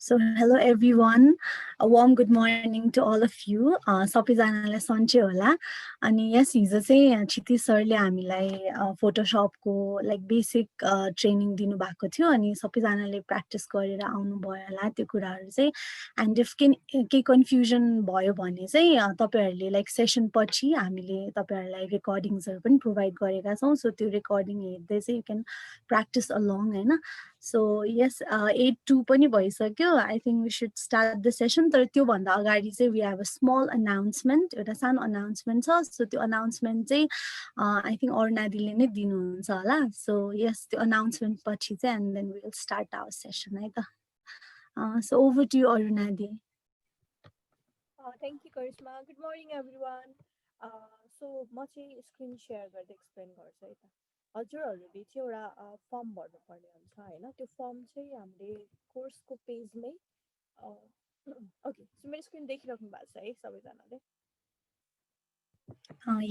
So hello everyone, a warm good morning to all of you. सबैजनालाई सन्चै होला अनि यस हिजो चाहिँ क्षितिज सरले हामीलाई फोटोशपको लाइक बेसिक ट्रेनिङ दिनुभएको थियो अनि सबैजनाले प्र्याक्टिस गरेर आउनुभयो होला त्यो कुराहरू चाहिँ एन्ड इफ केही कन्फ्युजन भयो भने चाहिँ तपाईहरूले लाइक सेसन पछि हामीले तपाईहरूलाई रेकर्डिङ्सहरू पनि प्रोभाइड गरेका छौँ सो त्यो रेकर्डिङ हेर्दै चाहिँ यु क्यान प्र्याक्टिस अलोङ होइन सो यस 8:02 पनि भइसक्यो I think we should start the session तर त्योभन्दा अगाडि चाहिँ we have a small announcement एउटा सानो अनाउन्समेन्ट छ सो त्यो अनाउन्समेन्ट चाहिँ आई थिङ्क अरुणा दिदीले नै दिनुहुन्छ होला सो यस त्यो अनाउन्समेन्ट पछि चाहिँ and then we will start our session है त so over to you Aruna di Thank you, Karishma. Good morning, everyone. So म चाहिँ स्क्रिन सेयर गर्दै एक्सप्लेन गर्छु है त हजुरहरूले चाहिँ एउटा फर्म भर्नुपर्ने हुन्छ होइन त्यो फर्म चाहिँ हामीले कोर्सको पेजमै ओके सो मेरो स्क्रिन देखिराख्नु भएको छ है सबैजनाले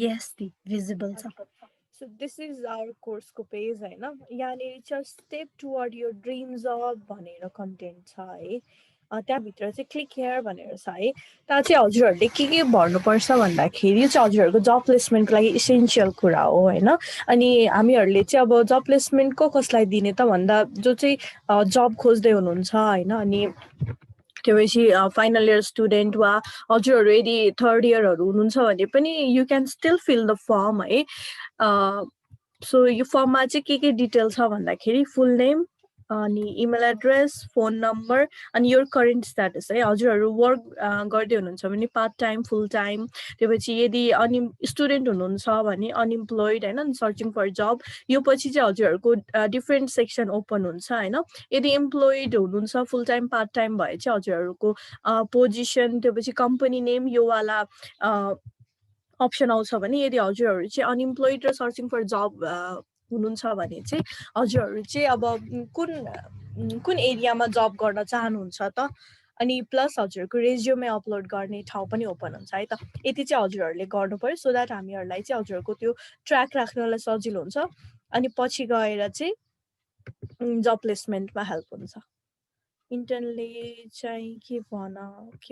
यस दी भिजिबल छ So this is our कोर्सको पेज होइन यहाँनिर चाहिँ step toward your dream job भनेर कन्टेन्ट छ है त्यहाँभित्र चाहिँ क्लिक हेयर भनेर छ है त्यहाँ चाहिँ हजुरहरूले के भर्नुपर्छ भन्दाखेरि यो चाहिँ हजुरहरूको जब प्लेसमेन्टको लागि इसेन्सियल कुरा हो होइन अनि हामीहरूले चाहिँ अब जब प्लेसमेन्टको कसलाई दिने त भन्दा जो चाहिँ जब खोज्दै हुनुहुन्छ होइन अनि त्यो पछि फाइनल इयर स्टुडेन्ट वा हजुरहरू यदि थर्ड इयरहरू हुनुहुन्छ भने पनि you can still fill the form है सो यो फर्ममा चाहिँ के डिटेल छ भन्दाखेरि फुल नेम अनि इमेल एड्रेस फोन नम्बर अनि यो करेन्ट स्ट्याटस है हजुरहरू वर्क गर्दै हुनुहुन्छ भने पार्ट टाइम फुल टाइम त्यसपछि यदि स्टुडेन्ट हुनुहुन्छ भने अनइम्प्लोइड होइन सर्चिङ फर जब यो पछि चाहिँ हजुरहरूको डिफ्रेन्ट सेक्सन ओपन हुन्छ होइन यदि इम्प्लोइड हुनुहुन्छ फुल टाइम पार्ट टाइम भए चाहिँ हजुरहरूको पोजिसन त्यसपछि कम्पनी नेम यो वाला अप्सन आउँछ भने यदि हजुरहरू चाहिँ अनइम्प्लोइड र सर्चिङ फर जब हुनुहुन्छ भने चाहिँ हजुरहरू चाहिँ अब कुन एरियामा जब गर्न चाहनुहुन्छ त अनि प्लस हजुरहरूको रेज्युमे अपलोड गर्ने ठाउँ पनि ओपन हुन्छ है त यति चाहिँ हजुरहरूले गर्नु पर्यो सो द्याट हामीहरूलाई चाहिँ हजुरहरूको त्यो ट्र्याक राख्नलाई सजिलो हुन्छ अनि पछि गएर चाहिँ जब प्लेसमेन्टमा हेल्प हुन्छ इन्टर्नले चाहिँ के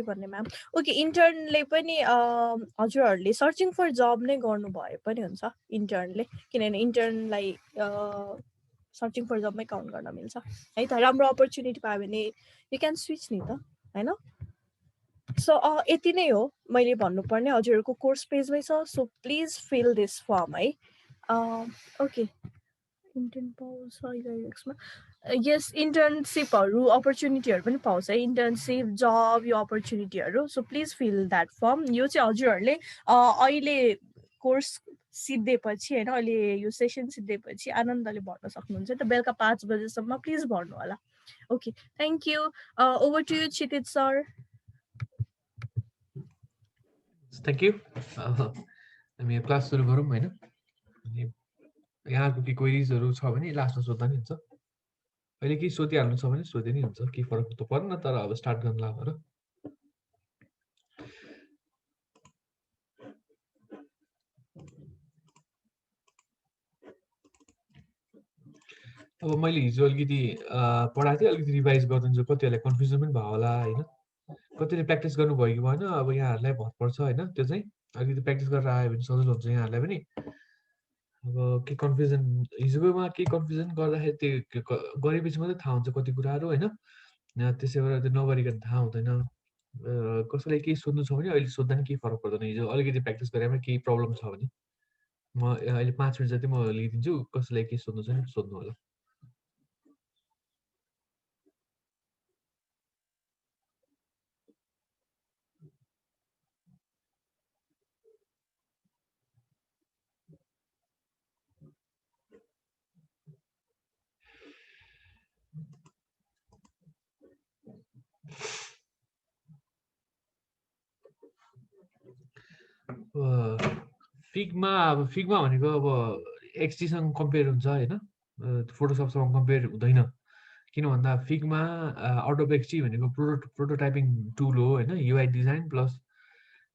भन्ने म्याम ओके इन्टर्नले पनि हजुरहरूले सर्चिङ फर जब नै गर्नु भए पनि हुन्छ इन्टर्नले किनभने इन्टर्नलाई सर्चिङ फर जबमै काउन्ट गर्न मिल्छ है त राम्रो अपर्च्युनिटी पायो भने यु क्यान स्विच नि त होइन सो यति नै हो मैले भन्नुपर्ने हजुरहरूको कोर्स पेजमै छ so please fill this form है ओके इन्टर्न पाउँछ यस इन्टर्नसिपहरू अपर्च्युनिटीहरू पनि पाउँछ है इन्टर्नसिप जब यो अपर्च्युनिटीहरू so please fill that form यो चाहिँ हजुरहरूले अहिले कोर्स सिद्धेपछि होइन अहिले यो सेसन सिद्धेपछि आनन्दले भर्न सक्नुहुन्छ त बेलुका 5 बजेसम्म प्लिज भर्नु होला okay thank you over to you Kshitij sir thank you हामी क्लास सुरु गरौँ होइन यहाँको के क्वेरिजहरू छ भने लास्टमा सोध्दा नि हुन्छ अहिले केही सोधिहाल्नु छ भने सोधे नि हुन्छ केही फरक त पर्न तर अब स्टार्ट गर्न लाग्यो र अब मैले हिजो अलिकति पढाएको थिएँ अलिकति रिभाइज गरिदिन्छु कतिहरूलाई कन्फ्युजन पनि भयो होला होइन कतिले प्र्याक्टिस गर्नुभयो कि भएन अब यहाँहरूलाई भर पर्छ होइन त्यो चाहिँ अलिकति प्र्याक्टिस गरेर आयो भने सजिलो हुन्छ यहाँहरूलाई पनि अब के कन्फ्युजन हिजोमा के कन्फ्युजन गर्दाखेरि त्यो गरेपछि मात्रै थाहा हुन्छ कति कुराहरू होइन त्यसै भएर त्यो नगरिकन थाहा हुँदैन कसैलाई केही सोध्नु छ भने अहिले सोद्धा नि केही फरक पर्दैन हिजो अलिकति प्र्याक्टिस गरेमा केही प्रब्लम छ भने म अहिले 5 मिनट जति म लिइदिन्छु कसैलाई केही सोध्नु छ भने सोध्नु होला फिग्मा भनेको अब एक्सटीसँग कम्पेयर हुन्छ होइन फोटोसपसँग कम्पेयर हुँदैन किन भन्दा फिग्मा अडोब एक्सटी भनेको प्रोटोटाइपिङ टुल हो होइन युआई डिजाइन प्लस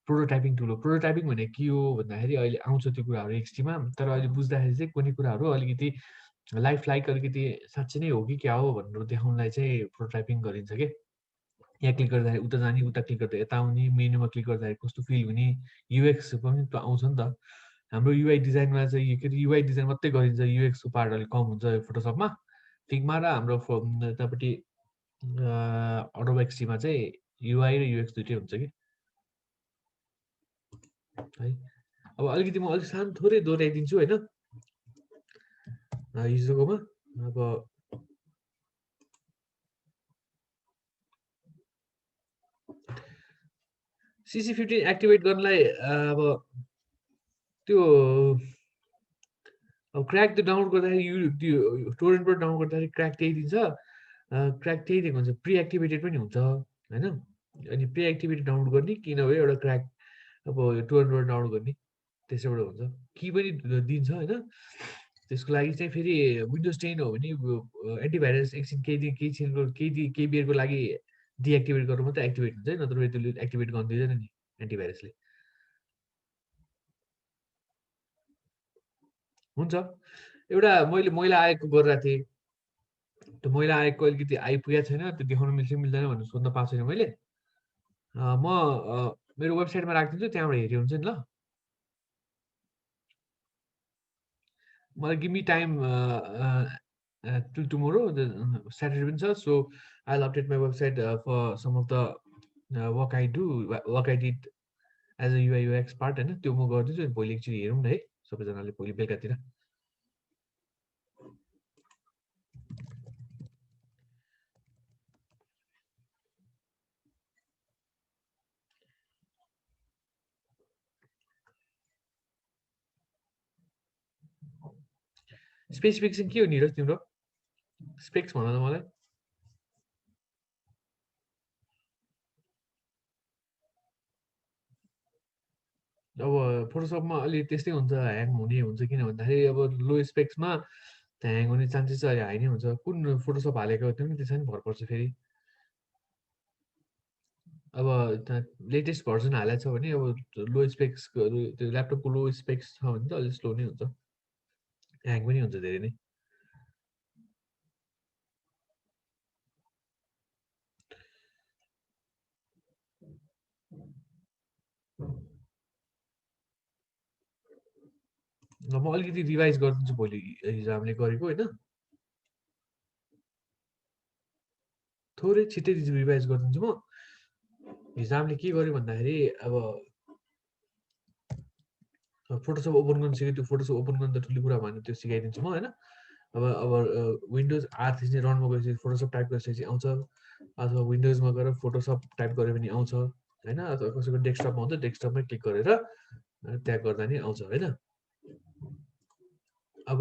प्रोटोटाइपिङ टुल हो प्रोटोटाइपिङ भनेको के हो भन्दाखेरि अहिले आउँछ त्यो कुराहरू एक्सटीमा तर अहिले बुझ्दाखेरि चाहिँ कुनै कुराहरू अलिकति लाइफ लाइक अलिकति साँच्चै नै हो कि क्या हो भनेर देखाउनलाई चाहिँ प्रोटोटाइपिङ गरिन्छ के यहाँ क्लिक गर्दाखेरि उता जाने, उता क्लिक गर्दा यता आउने, मेनुमा क्लिक गर्दाखेरि कस्तो फिल हुने, युएक्स पनि आउँछ नि त। हाम्रो युआई डिजाइनमा चाहिँ के अरे युआई डिजाइन मात्रै गरिन्छ, युएक्सको पार्ट अलिक कम हुन्छ फोटोसपमा। फिगमा र हाम्रो यतापट्टि अडोब एक्ससीमा चाहिँ युआई र युएक्स दुइटै हुन्छ कि है। अब अलिकति म अलिक सानो थोरै दोहोऱ्याइदिन्छु होइन हिजोकोमा। अब CC15 एक्टिभेट गर्नलाई अब त्यो अब क्र्याक त्यो डाउनलोड गर्दाखेरि त्यो टोरेन्टबाट डाउनलोड गर्दाखेरि क्र्याक त्यही दिन्छ, क्र्याक त्यही दिएको हुन्छ, प्रि एक्टिभेटेड पनि हुन्छ होइन। अनि प्रि एक्टिभेटेड डाउनलोड गर्ने कि नभए एउटा क्र्याक अब टोरेन्टबाट डाउनलोड गर्ने त्यसैबाट हुन्छ, कि पनि दिन्छ होइन। त्यसको लागि चाहिँ फेरि विन्डोज 10 हो भने एन्टिभाइरस एकछिन केही बेरको लागि डिएक्टिभेट गर्नु मात्रै एक्टिभेट हुन्छ, नत्र त्यसले एक्टिभेट गर्नु दिँदैन नि एन्टिभाइरसले। हुन्छ एउटा मैले मैला आएको गरिरहेको थिएँ, त्यो मैला आएको अलिकति आइपुगेको छैन, त्यो देखाउनु मिल्छ मिल्दैन भनेर सोध्न पाएको छैन मैले। म मेरो वेबसाइटमा राखिदिन्छु, त्यहाँबाट हेऱ्यो हुन्छ नि ल। मलाई give me time till tomorrow, Saturday पनि छ, so I'll update my website for some of the work I did as a UI UX part होइन, त्यो म गरिदिन्छु। भोलि एकचोटि हेरौँ न है सबैजनाले, भोलि बेलुकातिर। स्पेसिफिकेसन के हो निरज तिम्रो? स्पेक्स भन त मलाई। अब फोटोसपमा अलि त्यस्तै हुन्छ, ह्याङ हुने हुन्छ, किन भन्दाखेरि अब लो स्पेक्समा ह्याङ हुने चान्सेस चाहिँ हाई नै हुन्छ। कुन फोटोसप हालेको त्यो पनि त्यसमा नि भर पर्छ फेरि। अब लेटेस्ट भर्जन हालेको छ भने अब लो स्पेक्सको त्यो ल्यापटपको लो स्पेक्स छ भने त अलिक स्लो नै हुन्छ, ह्याङ पनि हुन्छ धेरै नै। म अलिकति रिभाइज गरिदिन्छु भोलि, हिजो हामीले गरेको होइन, थोरै छिट्टै रिभाइज गरिदिन्छु म। हिजो हामीले के गर्यो भन्दाखेरि अब फोटोसप ओपन गर्न सिक्यो, त्यो फोटोसप ओपन गर्न त ठुलो कुरा भएन, त्यो सिकाइदिन्छु म होइन। अब विन्डोज R थिच्ने रनमा गएपछि फोटोसप टाइप गरेपछि आउँछ, अथवा विन्डोजमा गएर फोटोसप टाइप गऱ्यो भने आउँछ होइन, अथवा कसैको डेस्कटपमा आउँछ, डेस्कटपमै क्लिक गरेर त्यहाँ गर्दा नि आउँछ होइन। अब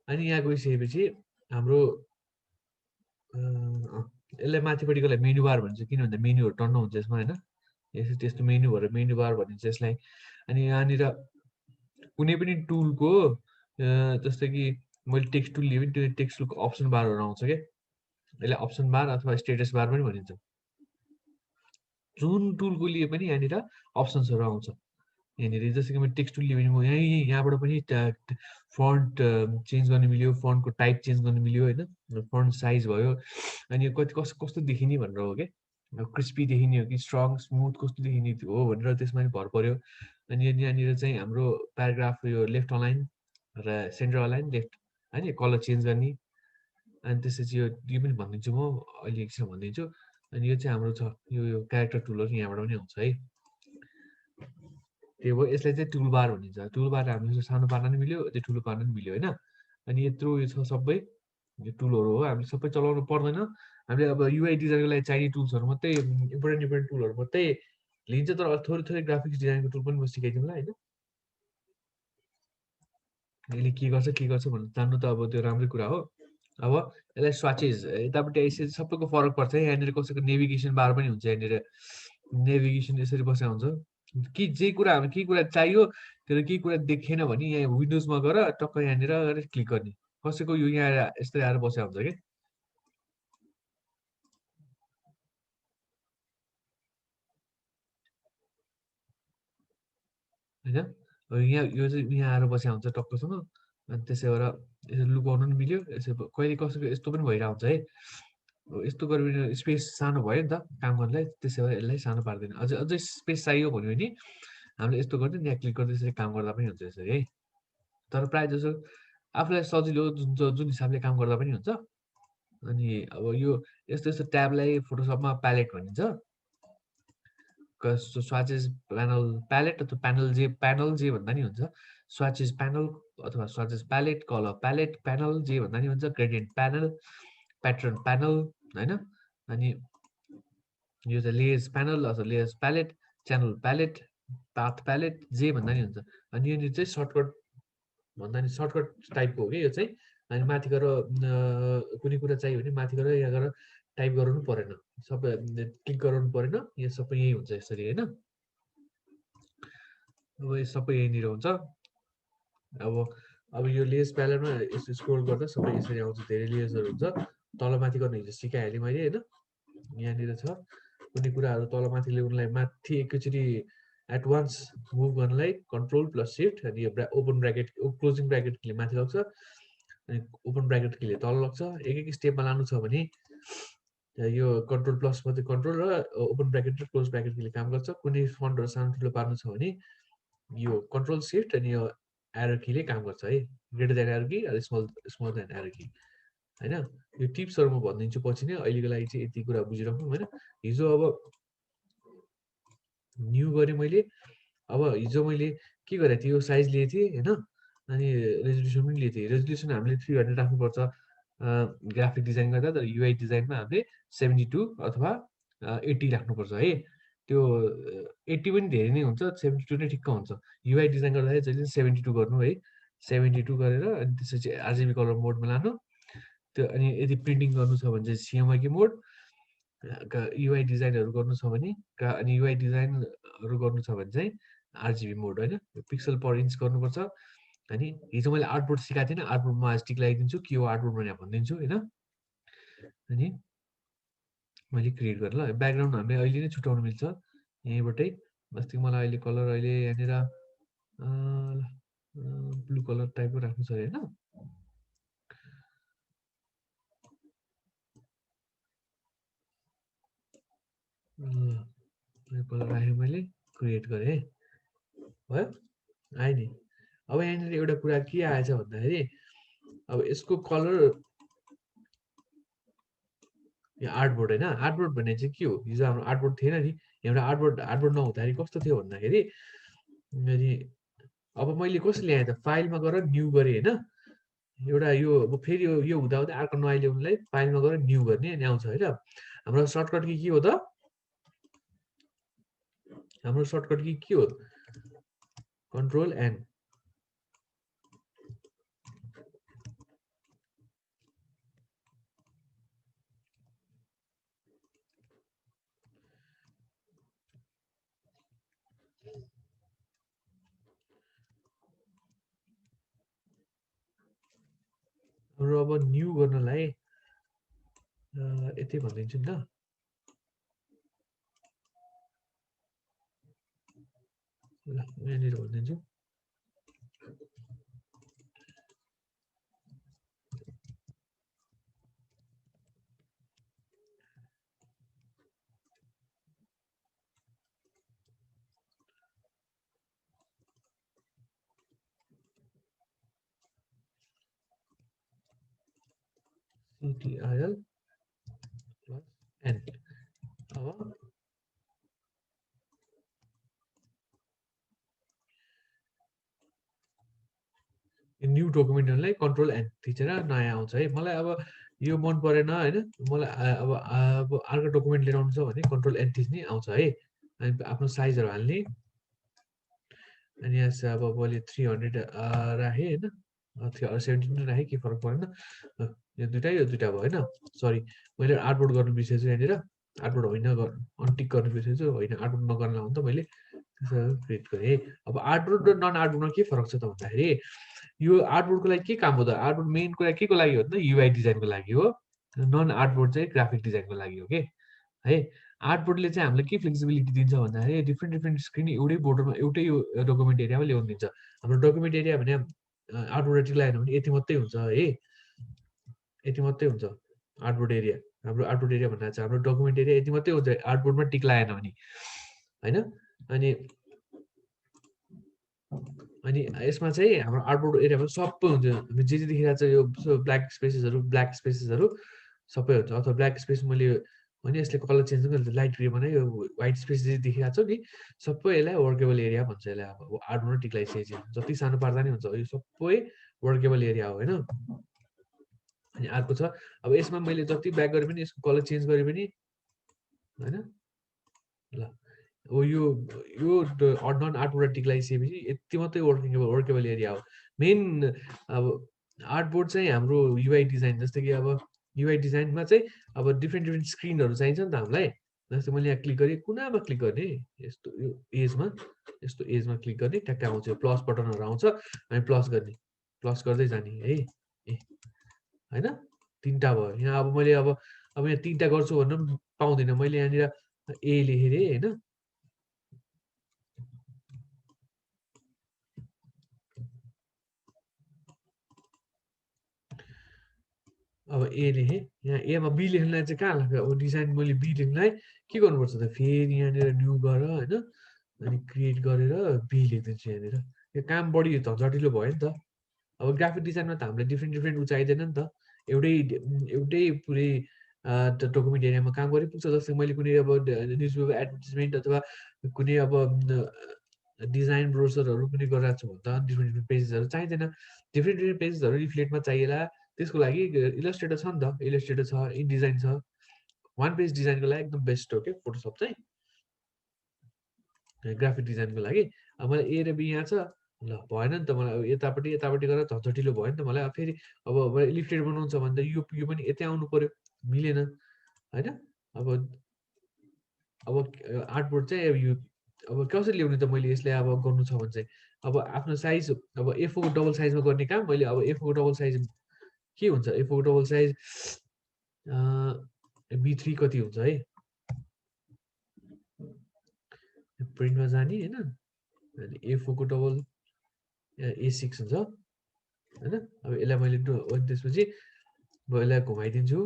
अनि यहाँ गइसकेपछि हाम्रो यसलाई माथिपट्टिकोलाई मेनु बार भन्छ, किन भन्दा मेनुहरू टन्न हुन्छ यसमा होइन, त्यस्तो मेनु भएर मेनु बार भनिन्छ यसलाई। अनि यहाँनिर कुनै पनि टुलको जस्तै कि मैले टेक्स्ट टुल लिएँ भने त्यो टेक्स्ट टुलको अप्सन बारहरू आउँछ क्या, यसलाई अप्सन बार अथवा स्टेटस बार पनि भनिन्छ। जुन टुलको लिए पनि यहाँनिर अप्सन्सहरू आउँछ। यहाँनिर जस्तो कि मैले टेक्स्ट टुल लिएँ भने म यहाँबाट पनि फन्ट चेन्ज गर्न मिल्यो, फन्टको टाइप चेन्ज गर्न मिल्यो होइन, फन्ट साइज भयो, अनि कति कस्तो देखिने भनेर हो क्या, क्रिस्पी देखिने हो कि स्ट्रङ स्मुथ कस्तो देखिने हो भनेर त्यसमा नि भर पर्यो। अनि यहाँनिर चाहिँ हाम्रो प्याराग्राफ यो लेफ्ट अलाइन र सेन्टर अलाइन लेफ्ट होइन, कलर चेन्ज गर्ने। अनि त्यसपछि यो पनि भनिदिन्छु म, अहिले एकछिन भनिदिन्छु। अनि यो चाहिँ हाम्रो छ यो क्यारेक्टर टुलहरू यहाँबाट पनि आउँछ है। त्यो भयो, यसलाई चाहिँ टुल बार भनिन्छ। टुल बार हामीले सानो पार्न नि मिल्यो, त्यो ठुलो पार्न नि मिल्यो होइन। अनि यत्रो यो छ सबै यो टुलहरू हो, हामीले सबै चलाउनु पर्दैन। हामीले अब युआई डिजाइनको लागि चाहिने टुल्सहरू मात्रै, इम्पोर्टेन्ट टुलहरू मात्रै लिन्छ, तर थोरै ग्राफिक्स डिजाइनको टुल पनि म सिकाइदिउँला होइन। यसले के गर्छ भनेर जान्नु त अब त्यो राम्रै कुरा हो। अब यसलाई स्वाचेस यतापट्टि आइसकेपछि सबैको फरक पर्छ है। यहाँनिर कसैको नेभिगेसन बार पनि हुन्छ, यहाँनिर नेभिगेसन यसरी बसेको हुन्छ कि केही कुरा चाहियो तर केही कुरा देखेन भने यहाँ विन्डोजमा गएर टक्क यहाँनिर क्लिक गर्ने। कसैको यो यहाँ यस्तै आएर बसेको हुन्छ कि होइन। यहाँ यो चाहिँ यहाँ आएर बसेको हुन्छ टक्कसँग, अनि त्यसै भएर यसो लुकाउनु पनि मिल्यो। यसो कहिले कसैको यस्तो पनि भइरहेको हुन्छ है, यस्तो गरेर स्पेस सानो भयो नि त काम गर्नलाई, त्यसै भए यसलाई सानो पार्दैन। अझै स्पेस चाहियो भन्यो भने हामीले यस्तो गर्दै यहाँ क्लिक गर्दै यसरी काम गर्दा पनि हुन्छ यसरी है। तर प्रायः जसो आफूलाई सजिलो जुन हिसाबले काम गर्दा पनि हुन्छ। अनि अब यो यस्तो ट्याबलाई फोटोसपमा प्यालेट भनिन्छ। स्वाचेस प्यानल प्यालेट अथवा प्यानल जे भन्दा नि हुन्छ। स्वाचेस प्यानल अथवा swatches palette, colour palette, panel जे भन्दा नि हुन्छ, ग्रेडियन्ट प्यानल, प्याटर्न प्यानल हैन। अनि यो चाहिँ लेयर्स प्यानल अथवा layers palette, channel palette, path palette जे भन्दा नि हुन्छ। अनि यो चाहिँ सर्टकट भन्दा नि सर्टकट टाइपको हो कि यो चाहिँ। अनि माथि गएर कुनै कुरा चाहियो भने माथि गएर यहाँ गएर टाइप गराउनु परेन, सबै क्लिक गराउनु परेन, यो सबै यही हुन्छ यसरी हैन। अब यो सबै यहीँनिर हुन्छ। अब यो लेयर्स प्यालेटमा यसो स्क्रोल गर्दा सबै यसरी आउँछ, धेरै लेयर्सहरू हुन्छ। तलमाथि गर्न हिजो सिकाइहालेँ मैले हैन। यहाँनिर छ कुनै कुराहरू तलमाथि ल्याउनलाई, माथि एकैचोटि एट वान्स मुभ गर्नलाई कन्ट्रोल प्लस शिफ्ट, अनि यो ओपन ब्राकेट क्लोजिङ ब्राकेट किले माथि लग्छ, अनि ओपन ब्राकेट किले तल लग्छ। एक स्टेपमा लानु छ भने यो कन्ट्रोल प्लस मात्रै कन्ट्रोल र ओपन ब्राकेट र क्लोज ब्राकेट किले काम गर्छ। कुनै फन्टहरू सानो ठुलो पार्नु छ भने यो कन्ट्रोल शिफ्ट अनि यो एरो कीले काम गर्छ है। ग्रेटर देन एरो की र स्मल देन एरो की हैन। यो टिप्सहरू म भनिदिन्छु पछि नै, अहिलेको लागि चाहिँ यति कुरा बुझिराख्नु हैन। हिजो अब न्यू गरेँ मैले। अब हिजो मैले के गरेको थिएँ, यो साइज लिएको थिएँ हैन। अनि रेजोल्युसन पनि लिएको थिएँ। रेजोल्युसन हामीले 300 राख्नुपर्छ ग्राफिक डिजाइन गर्दा, तर युआई डिजाइनमा हामीले 72 अथवा 80 राख्नुपर्छ है। त्यो 80 पनि धेरै नै हुन्छ, 72 नै ठिक्क हुन्छ। युआई डिजाइन गर्दाखेरि जहिले 72 गर्नु है। 72 गरेर अनि त्यसपछि आरजिबी कलर मोडमा लानु त्यो। अनि यदि प्रिन्टिङ गर्नु छ भने चाहिँ सिएमवाई मोड, युआई डिजाइनहरू गर्नु छ भने अनि युआई डिजाइनहरू गर्नु छ भने चाहिँ आरजिबी मोड हैन। पिक्सल पर इन्च गर्नुपर्छ। अनि हिजो मैले आर्टबोर्ड सिकाएको थिएन, आर्टबोर्डमा आज टिक लगाइदिन्छु के हो आर्टबोर्ड भनेर भनिदिन्छु हैन। अनि मैले क्रिएट गरेँ ल। ब्याकग्राउन्ड हामीले अहिले नै छुटाउनु मिल्छ यहीँबाटै। अस्ति मलाई अहिले कलर अहिले यहाँनिर ब्लू कलर टाइपको राख्नु छ हैन। कलर राखेँ मैले, क्रिएट गरेँ भयो, आयो नि। अब यहाँनिर एउटा कुरा के आएछ भन्दाखेरि अब यसको कलर यो आर्टबोर्ड हैन। आर्टबोर्ड भन्ने चाहिँ के हो, हिजो हाम्रो आर्टबोर्ड थिएन नि। एउटा आर्टबोर्ड नहुँदाखेरि कस्तो थियो भन्दाखेरि अनि अब मैले कसरी ल्याएँ त, फाइलमा गएर न्यू गरेँ हैन। एउटा यो अब फेरि यो हुँदा हुँदै अर्को नयाँ ल्याउनलाई फाइलमा गएर न्यू गर्ने अनि आउँछ है त। हाम्रो सर्टकट की के हो त, हाम्रो सर्टकट की के हो, कन्ट्रोल एन। हाम्रो अब न्यू गर्नलाई यति भनिदिन्छु नि त। ल यहाँनिर भनिदिन्छु। CTRL plus N। अब न्यू डकुमेन्टहरूलाई कन्ट्रोल एन थिचेर नयाँ आउँछ है। मलाई अब यो मन परेन हैन, मलाई अब अर्को डकुमेन्ट लिएर आउनु छ भने कन्ट्रोल एन थिच्ने आउँछ है। अनि आफ्नो साइजहरू हाल्ने। अनि यहाँ चाहिँ अब मैले 300 राखेँ हैन, 17 राखेँ, के फरक परेन। यो दुइटा भयो हैन। सरी मैले आर्टबोर्ड गर्नु बिर्सेछु यहाँनिर, आर्टबोर्ड होइन अनटिक गर्नु बिर्सेछु होइन, आर्टबोर्ड नगर्नलाई हो नि त मैले क्रिएट गरेँ। अब आर्टबोर्ड र नन आर्टबोर्डमा के फरक छ त भन्दाखेरि यो आर्टबोर्डको लागि के काम हो त, आर्टबोर्ड मेन कुरा के को लागि हो त, युआई डिजाइनको लागि हो। नन आर्टबोर्ड चाहिँ ग्राफिक डिजाइनको लागि हो के है। आर्टबोर्डले चाहिँ हामीलाई के फ्लेक्सिबिलिटी दिन्छ भन्दाखेरि डिफ्रेन्ट स्क्रिन एउटै बोर्डरमा एउटै डकुमेन्ट एरियामा ल्याउनु दिन्छ। हाम्रो डकुमेन्ट एरिया भने आर्टबोर्ड टिक लगाएन भने यति मात्रै हुन्छ है, यति मात्रै हुन्छ आर्टबोर्ड एरिया। हाम्रो आर्टबोर्ड एरिया भन्दा चाहिँ हाम्रो डकुमेन्ट एरिया यति मात्रै हुन्छ आर्टबोर्डमा टिक लागेन भने होइन। अनि अनि यसमा चाहिँ हाम्रो आर्टबोर्ड एरियामा सबै हुन्छ। हामी जे देखिरहेको छ यो ब्ल्याक स्पेसेसहरू सबै हुन्छ। अथवा ब्ल्याक स्पेस मैले भने यसले कलर चेन्ज पनि लाइट ग्रे बनायो, व्हाइट स्पेस जे देखिरहेको छ नि सबै यसलाई वर्केबल एरिया भन्छ। यसलाई अब आर्टबोर्डमा टिक लगाइसकेपछि जति सानो पार्दा नि हुन्छ, यो सबै वर्केबल एरिया हो होइन। अनि अर्को छ अब यसमा मैले जति ब्याक गरे पनि यसको कलर चेन्ज गरे पनि होइन। ल अब यो नन आर्टबोर्ड टिक लगाइसकेपछि यति मात्रै वर्केबल एरिया हो। मेन अब आर्टबोर्ड चाहिँ हाम्रो युआई डिजाइन, जस्तै कि अब युआई डिजाइनमा चाहिँ अब डिफ्रेन्ट स्क्रिनहरू चाहिन्छ नि त हामीलाई। जस्तै मैले यहाँ क्लिक गरेँ, कुनामा क्लिक गर्ने, यस्तो यो एजमा क्लिक गर्ने, ट्याक्क आउँछ प्लस बटनहरू आउँछ, अनि प्लस गर्ने, प्लस गर्दै जाने है होइन। 3टा भयो यहाँ। अब मैले अब यहाँ 3टा गर्छु भन्नु पनि पाउँदैन। मैले यहाँनिर ए लेखेँ अरे होइन। अब ए लेखेँ, यहाँ एमा बी लेख्नलाई चाहिँ कहाँ लाग्छ? अब डिजाइन मैले बी लेख्नलाई के गर्नुपर्छ त? फेरि यहाँनिर न्यू गर होइन, अनि क्रिएट गरेर बी लेखिदिन्छु यहाँनिर। यो काम बढी झन्झटिलो भयो नि त। अब ग्राफिक डिजाइनमा त हामीले डिफ्रेन्ट चाहिँदैन नि त। एउटै पुरै डकुमेन्ट एरियामा काम गरे पुग्छ। जस्तै मैले कुनै अब न्युजपेपर एडभर्टिजमेन्ट अथवा कुनै अब डिजाइन ब्रोसरहरू कुनै गरिरहेको छु भने त डिफ्रेन्ट पेजेसहरू चाहिँदैन। डिफ्रेन्ट पेजेसहरू रिफ्लेक्टमा चाहिएला, त्यसको लागि इलस्ट्रेटर छ नि त। इलस्ट्रेटर छ, इनडिजाइन छ। वान पेज डिजाइनको लागि एकदम बेस्ट हो क्या फोटोसप चाहिँ, ग्राफिक डिजाइनको लागि। अब मलाई ए र बी यहाँ छ, ल भएन नि त मलाई। अब यतापट्टि गरेर झन्झटिलो भयो नि त मलाई। अब फेरि अब मैले इलिस्ट्रेटर बनाउँछ भने त यो पनि यतै आउनु पर्यो, मिलेन होइन। अब आर्टबोर्ड चाहिँ अब कसरी ल्याउने त मैले यसलाई? अब गर्नु छ भने चाहिँ अब आफ्नो साइज, अब A4 को डबल साइजमा गर्ने काम मैले। अब A4 को डबल साइज के हुन्छ? A4 को डबल साइज B3 कति हुन्छ है? प्रिन्टमा जाने होइन, अनि A4 को डबल A6 हुन्छ होइन। अब यसलाई मैले त्यसपछि म यसलाई घुमाइदिन्छु।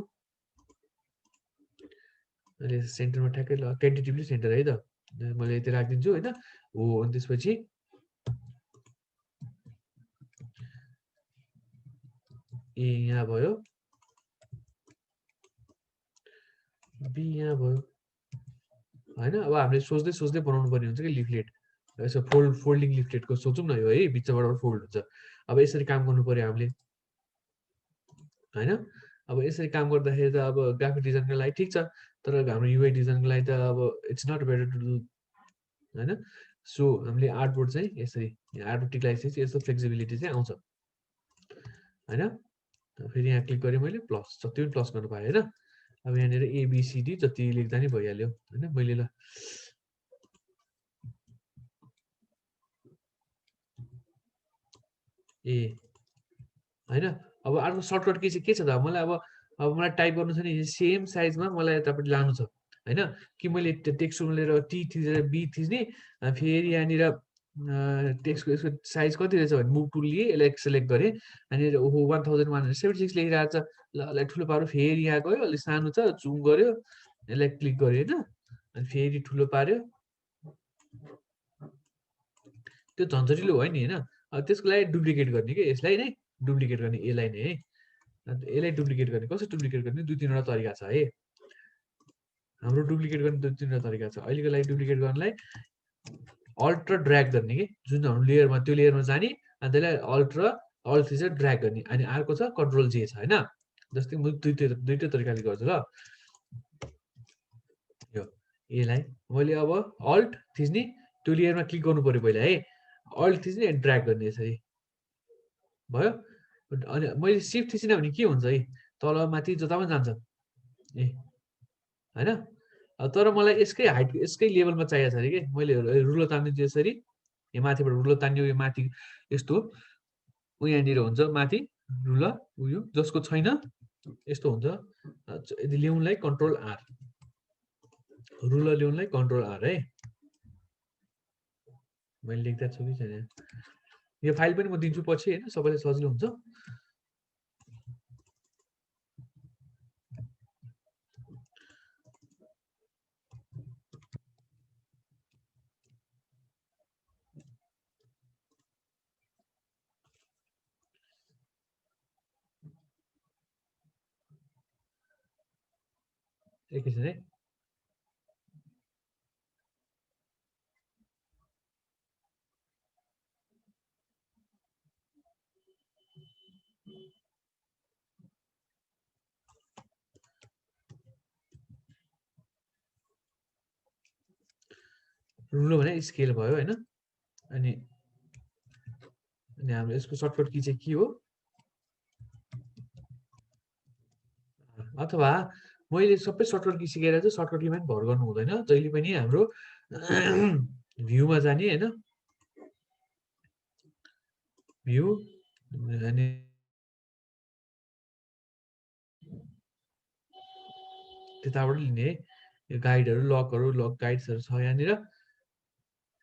अहिले सेन्टरमा ठ्याक्कै ल, टेन्टेटिभली सेन्टर है त, मैले यति राखिदिन्छु होइन। हो, अनि त्यसपछि ए यहाँ भयो, बी यहाँ भयो होइन। अब हामीले सोच्दै बनाउनु पर्ने हुन्छ कि लिफलेट। यसो फोल्डिङ लिफलेटको सोचौँ न, यो है बिचबाट फोल्ड हुन्छ। अब यसरी काम गर्नु पर्यो हामीले होइन। अब यसरी काम गर्दाखेरि त अब ग्राफिक डिजाइनको लागि ठिक छ, तर हाम्रो युआई डिजाइनको लागि त अब it's not better to do होइन। सो हामीले आर्टबोर्ड चाहिँ यसरी आर्टबोर्ड टिक लगाइसकेपछि यस्तो फ्लेक्सिबिलिटी चाहिँ आउँछ होइन। फेरि यहाँ क्लिक गरेँ मैले, प्लस जति पनि प्लस गर्नु पाएँ होइन। अब यहाँनिर एबिसिडी जति लेख्दा नि भइहाल्यो होइन। मैले ल ए होइन। अब अर्को सर्टकट के छ त? मलाई अब मलाई टाइप गर्नु छ नि सेम साइजमा मलाई यतापट्टि लानु छ होइन। कि मैले टेक्स्ट लिएर टी थिचेर बी थिच्ने, फेरि यहाँनिर टेक्स्टको यसको साइज कति रहेछ भने मुभ टुल लिएँ, यसलाई सेलेक्ट गरेँ, अनि ओहो 1176 लेखिरहेको छ। ल यसलाई ठुलो पार्यो, फेरि यहाँ गयो, अलिक सानो छ, जुम गर्यो, यसलाई क्लिक गर्यो होइन, अनि फेरि ठुलो पार्यो। त्यो झन्झटिलो भयो नि होइन। अब त्यसको लागि डुप्लिकेट गर्ने कि यसलाई नै डुप्लिकेट गर्ने, यसलाई नै है। यसलाई डुप्लिकेट गर्ने, कसरी डुप्लिकेट गर्ने? 2-3वटा तरिका छ है हाम्रो डुप्लिकेट गर्ने। 2-3वटा तरिका छ। अहिलेको लागि डुप्लिकेट गर्नलाई अल्ट र ड्र्याग गर्ने कि जुन हाम्रो लेयरमा, त्यो लेयरमा जाने, अनि त्यसलाई अल्ट थिचेर ड्र्याग गर्ने। अनि अर्को छ कन्ट्रोल जे छ होइन। जस्तै म दुईटै तरिकाले गर्छु ल। यो यसलाई मैले अब अल्ट थिच्ने, त्यो लेयरमा क्लिक गर्नु पर्यो पहिला है, अल्ट थिच्ने अनि ड्र्याग गर्ने, यसरी भयो। अनि मैले सिफ्ट थिचिनँ भने के हुन्छ है? तल माथि जता पनि जान्छ ए होइन। तर मलाई यसकै हाइट, यसकै लेभलमा चाहिएको छ अरे कि। मैले रुलर तानिदिन्छु यसरी, यो माथिबाट रुलर तान्यो, यो माथि यस्तो यहाँनिर हुन्छ माथि रुलर उयो, जसको छैन यस्तो हुन्छ। यदि ल्याउनलाई कन्ट्रोल आर, रुलर ल्याउनलाई कन्ट्रोल आर है। मैले लेख्दा छु कि छैन? यो फाइल पनि म दिन्छु पछि होइन, सबैलाई सजिलो हुन्छ। एकैछिन है रुलो भने स्केल भयो हैन अनि हाम्रो यसको सर्टकट की चाहिँ के हो अथवा मैले सबै सर्टकट की सिकेर चाहिँ सर्टकट कीमा भर गर्नु हुँदैन जहिले पनि हाम्रो भ्यूमा जाने हैन भ्यू अनि त्यताबाट लिने है यो गाइडहरु लक गाइड्सहरु छ यहाँनिर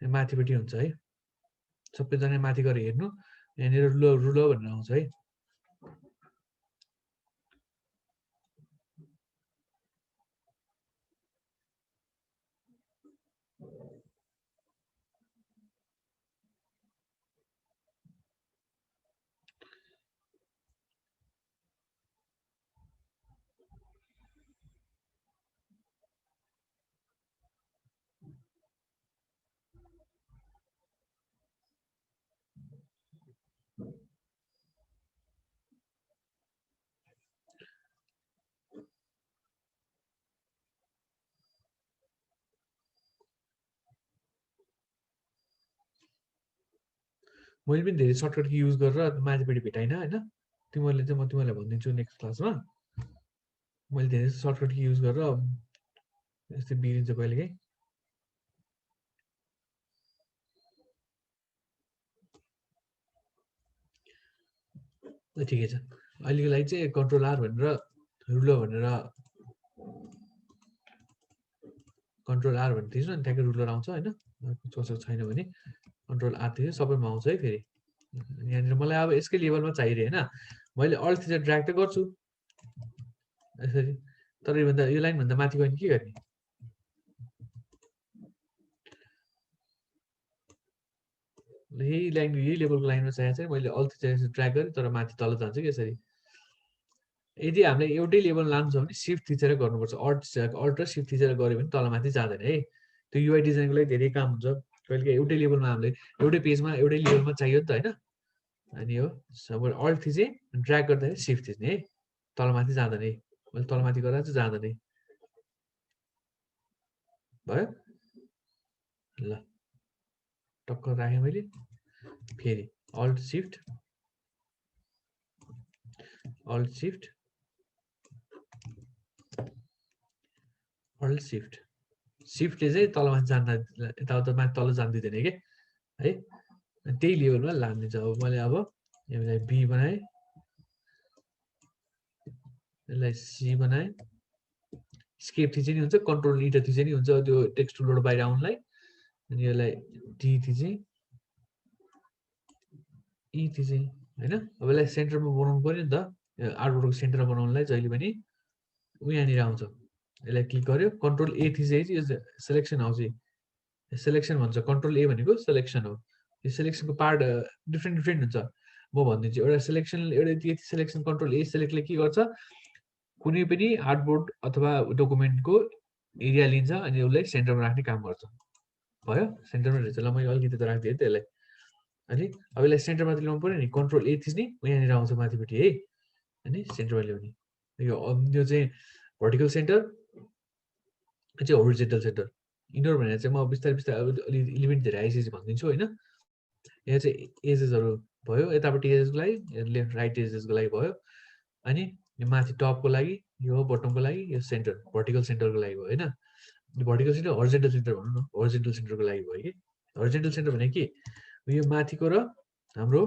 माथिपट्टि हुन्छ है सबैजना माथि गएर हेर्नु यहाँनिर रुलो भनेर आउँछ है मैले पनि धेरै सर्टकट की युज गरेर माथिपट्टि भेटाइन हैन तिमीहरुले चाहिँ म तिमीहरुलाई भनिदिन्छु नेक्स्ट क्लासमा मैले धेरै सर्टकट की युज गरेर यस्तै बिग्रिन्छ कहिलेकाहीँ ठिकै छ अहिलेको लागि चाहिँ कन्ट्रोल आर भनेर रुलो भनेर कन्ट्रोल आर भनेर थिच्नु अनि ठ्याक्कै रुलर आउँछ हैन कसैको छैन भने कन्ट्रोल आर थिच्नु सबैमा आउँछ है फेरि यहाँनिर मलाई अब यसकै लेभलमा चाहिए हैन मैले अल्ट थिचेर ड्र्याग त गर्छु यसरी तर यो लाइन भन्दा माथि गयो भने के गर्ने यही लाइन यही लेभलको लाइनमा चाहिएको छ मैले अल्ट थिचेर ड्र्याग गरेँ तर माथि तल जान्छ कि यसरी यदि हामीले एउटै लेभल लानु छ भने शिफ्ट थिचेर गर्नुपर्छ अल्ट र शिफ्ट थिचेर गऱ्यो भने तलमाथि जाँदैन है त्यो युआई डिजाइनको लागि धेरै काम हुन्छ कहिलेकाहीँ एउटै लेभलमा हामीले एउटै पेजमा एउटै लेभलमा चाहियो नि त हैन अनि हो अब अल्ट थिचे ड्र्याग गर्दाखेरि शिफ्ट थिच्ने है तलमाथि जाँदैन है मैले तलमाथि गर्दा चाहिँ जाँदैन है भयो ल टक्क राखेँ मैले फेरि alt shift alt shift alt shift शिफ्टले चाहिँ तलमाथि जान्दा यताउता माथि तल जान दिँदैन के है त्यही लेभलमा लानिदिन्छ अब मैले अब यसलाई बी बनाएँ यसलाई सी बनाएँ स्केप थिचे नि हुन्छ कन्ट्रोल ई त थिचे नि हुन्छ त्यो टेक्स्ट टुलबाट बाहिर आउनलाई अनि यसलाई डी थिचे ई थिचे हैन अब यसलाई सेन्टरमा बनाउनु पर्यो नि त आर्टबोर्डको सेन्टरमा बनाउनलाई जहिले पनि यहाँनिर आउँछ यसलाई क्लिक गर्यो कन्ट्रोल ए थिचेपछि यो सेलेक्सन आउँछ सेलेक्सन भन्छ कन्ट्रोल ए भनेको सेलेक्सन हो यो सेलेक्सनको पार्ट डिफ्रेन्ट हुन्छ म भनिदिन्छु एउटा सेलेक्सन एउटा यति सेलेक्सन कन्ट्रोल ए सेलेक्टले के गर्छ कुनै पनि आर्टबोर्ड अथवा डकुमेन्टको एरिया लिन्छ अनि उसलाई सेन्टरमा राख्ने काम गर्छ भयो सेन्टरमा रहेछ ल मैले अलिकति त राखिदिएँ त्यसलाई अनि अब यसलाई सेन्टरमा ल्याउनु पर्यो नि कन्ट्रोल ए थिच्ने यहाँनिर आउँछ माथिपट्टि है अनि सेन्टरमा ल्याउने यो चाहिँ भर्टिकल सेन्टर चाहिँ होरिजेन्टल सेन्टर इनर भनेर चाहिँ म बिस्तारै अब अलि इलिमेन्ट धेरै आइसकेपछि भनिदिन्छु होइन यहाँ चाहिँ एजेसहरू भयो यतापट्टि एजेसको लागि लेफ्ट राइट एजेसको लागि भयो अनि यो माथि टपको लागि यो बटमको लागि यो सेन्टर भर्टिकल सेन्टरको लागि भयो होइन भर्टिकल सेन्टर हरिजेन्टल सेन्टर भनौँ न हरिजेन्टल सेन्टरको लागि भयो कि हरिजेन्टल सेन्टर भने के यो माथिको र हाम्रो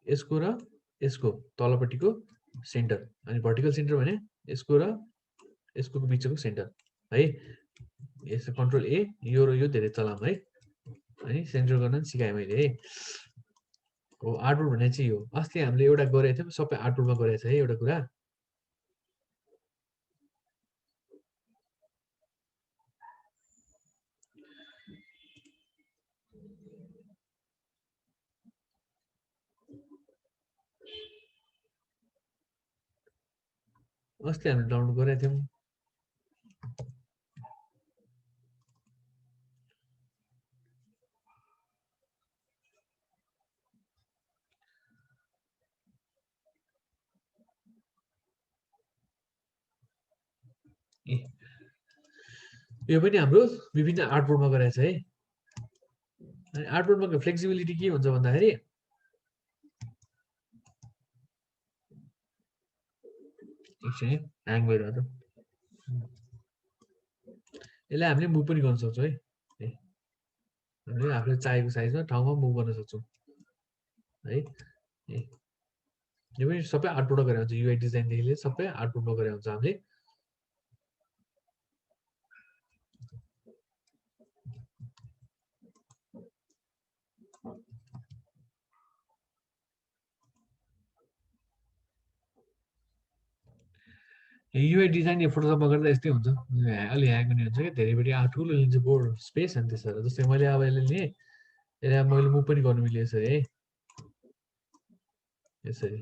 यसको र यसको तलपट्टिको सेन्टर अनि भर्टिकल सेन्टर भने यसको र यसको बिचको सेन्टर है यसको कन्ट्रोल ए यो र यो धेरै चलाम है अनि सेन्टर गर्न सिकाएँ मैले है हो आर्टबोर्ड भन्ने चाहिँ यो अस्ति हामीले एउटा गरेको थियौँ सबै आर्टबोर्डमा गरेको छ है एउटा कुरा अस्ति हामीले डाउनलोड गरेका थियौँ। यो पनि हाम्रो विभिन्न आर्टबोर्डमा गराएको छ है। अनि आर्टबोर्डमा फ्लेक्सिबिलिटी के हुन्छ भन्दाखेरि एकछिन ह्याङ भइरहेको छ। यसलाई हामीले मुभ पनि गर्न सक्छौँ है। हामीले आफूले चाहेको साइजमा ठाउँमा मुभ गर्न सक्छौँ है। यो पनि सबै आर्टबोर्डमा गरेको हुन्छ। युआई डिजाइनदेखि लिएर सबै आर्टबोर्डमा गरेको हुन्छ हामीले। युआई डिजाइन यो फोटोसपमा गर्दा यस्तै हुन्छ। अलि ह्याङ हुने हुन्छ कि धेरैपट्टि ठुलो लिन्छ बोर्ड स्पेस अनि त्यसो जस्तै मैले अब यसले लिएँ, यसलाई मैले मुभ पनि गर्नु मिल्यो यसरी है। यसरी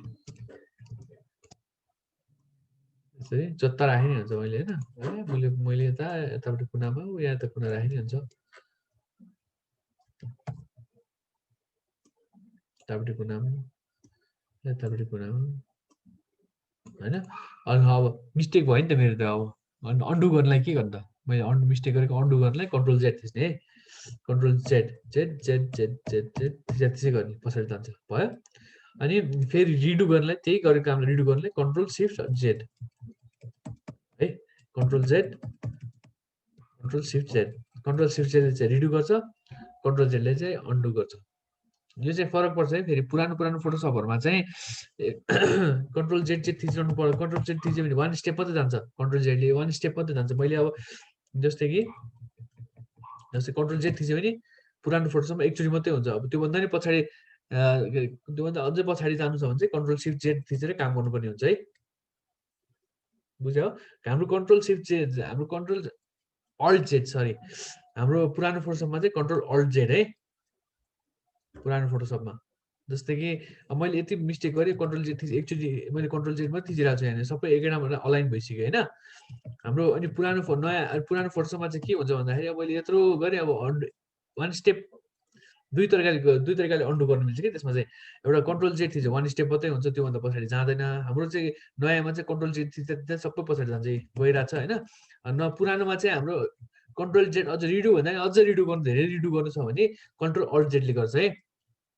यसरी जता राखे नि हुन्छ मैले होइन। मैले यतापट्टि कुनामा या यता कुना राखे नि हुन्छ। यतापट्टि कुनामा यतापट्टि कुनामा होइन। अनि अब मिस्टेक भयो नि त मेरो त। अब अन्डु गर्नलाई के गर्नु त, मैले मिस्टेक गरेको अन्डु गर्नलाई कन्ट्रोल जेड थिच्ने है। Control Z Z Z Z Z Z त्यसै गर्ने पछाडि जान्छ भयो। अनि फेरि रिडु गर्नलाई त्यही गरेको कामलाई रिडु गर्नलाई कन्ट्रोल सिफ्ट जेड है। Control Z control shift Z. Control shift जेडले चाहिँ रिडु गर्छ, कन्ट्रोल जेडले चाहिँ अन्डु गर्छ। यो चाहिँ फरक पर्छ है। फेरि पुरानो फोटोसपहरूमा चाहिँ कन्ट्रोल जेड चाहिँ थिचिरहनु पर्यो। कन्ट्रोल जेड थिच्यो भने वान स्टेप मात्रै जान्छ, कन्ट्रोल जेडले वान स्टेप मात्रै जान्छ। मैले अब जस्तै कन्ट्रोल जेड थिच्यो भने पुरानो फोटोसपमा एकचोटि मात्रै हुन्छ। अब त्योभन्दा नि पछाडि त्योभन्दा अझै पछाडि जानु छ भने चाहिँ कन्ट्रोल सिफ्ट जेड थिचेर काम गर्नुपर्ने हुन्छ है। बुझ्यो? हाम्रो कन्ट्रोल सिफ्ट जेड, हाम्रो कन्ट्रोल अल्ट जेड, सरी, हाम्रो पुरानो फोटोसपमा चाहिँ कन्ट्रोल अल्ट जेड है। पुरानो फोटोसपमा जस्तै कि मैले यति मिस्टेक गरेँ, कन्ट्रोल जेड थिचेँ एकचोटि, मैले कन्ट्रोल जेड मात्रै थिचिरहेको छु यहाँनिर, सबै एकै ठाउँमा अलाइन भइसक्यो होइन हाम्रो। अनि पुरानो फोटोसपमा चाहिँ के हुन्छ भन्दाखेरि अब मैले यत्रो गरेँ, अब वान स्टेप दुई तरिकाले अन्डु गर्नु मिल्छ कि त्यसमा चाहिँ। एउटा कन्ट्रोल जेड थिच्यो वान स्टेप मात्रै हुन्छ, त्योभन्दा पछाडि जाँदैन। हाम्रो चाहिँ नयाँमा चाहिँ कन्ट्रोल जेड थिच्दा सबै पछाडि जान्छ, गइरहेको छ होइन। पुरानोमा चाहिँ हाम्रो कन्ट्रोल जेड अझ रिडु भन्दा नि अझ रिडु गर्नु, धेरै रिडु गर्नु छ भने कन्ट्रोल अल्ट जेडले गर्छ है।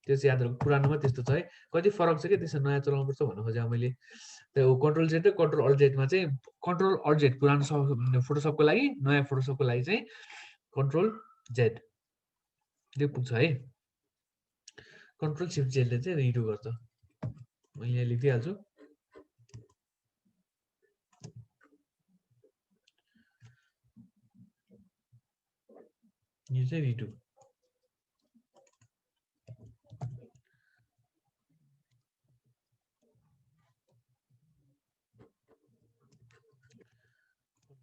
त्यो चाहिँ याद राख्नु, पुरानोमा त्यस्तो छ है। कति फरक छ कि त्यसमा नयाँ चलाउनुपर्छ भन्नु खोजेँ मैले। त्यो कन्ट्रोल जेड र कन्ट्रोल अल्ट जेडमा चाहिँ कन्ट्रोल अल्ट जेड पुरानो फोटोसपको लागि, नयाँ फोटोसपको लागि चाहिँ कन्ट्रोल जेड त्यो पुग्छ है। कन्ट्रोल सिफ्ट जेडले चाहिँ रिडु गर्छ। मैले यहाँ लेखिदिइहाल्छु। यो चाहिँ redo.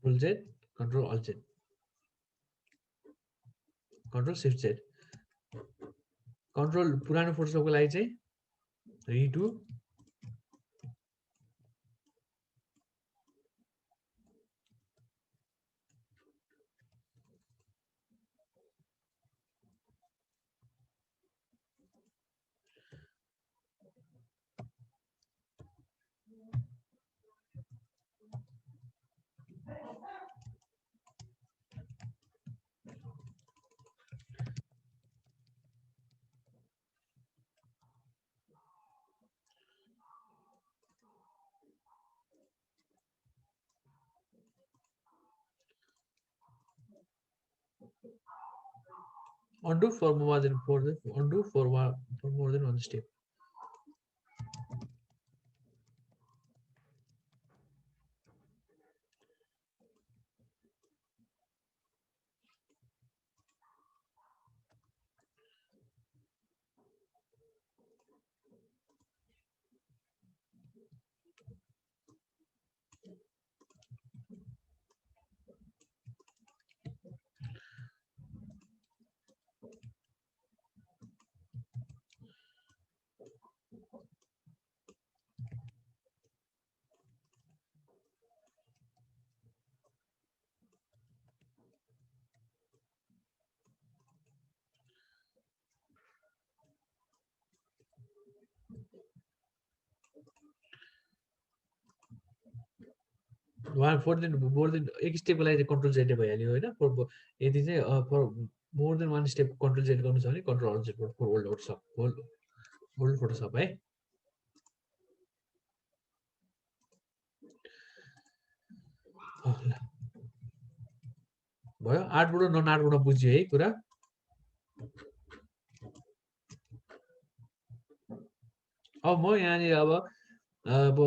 Control Z, control alt Z, control shift Z. Control पुरानो फोटोसपको लागि चाहिँ redo, undo for more than undo for more than one step. More than एक स्टेपको लागि कन्ट्रोल जेड भइहाल्यो होइन यदि चाहिँ for more than one step control Z गर्नु छ भने control alt Z for old Photoshop है भयो आर्टबाट नन आर्टबाट बुझ्यो है कुरा अब म यहाँनिर अब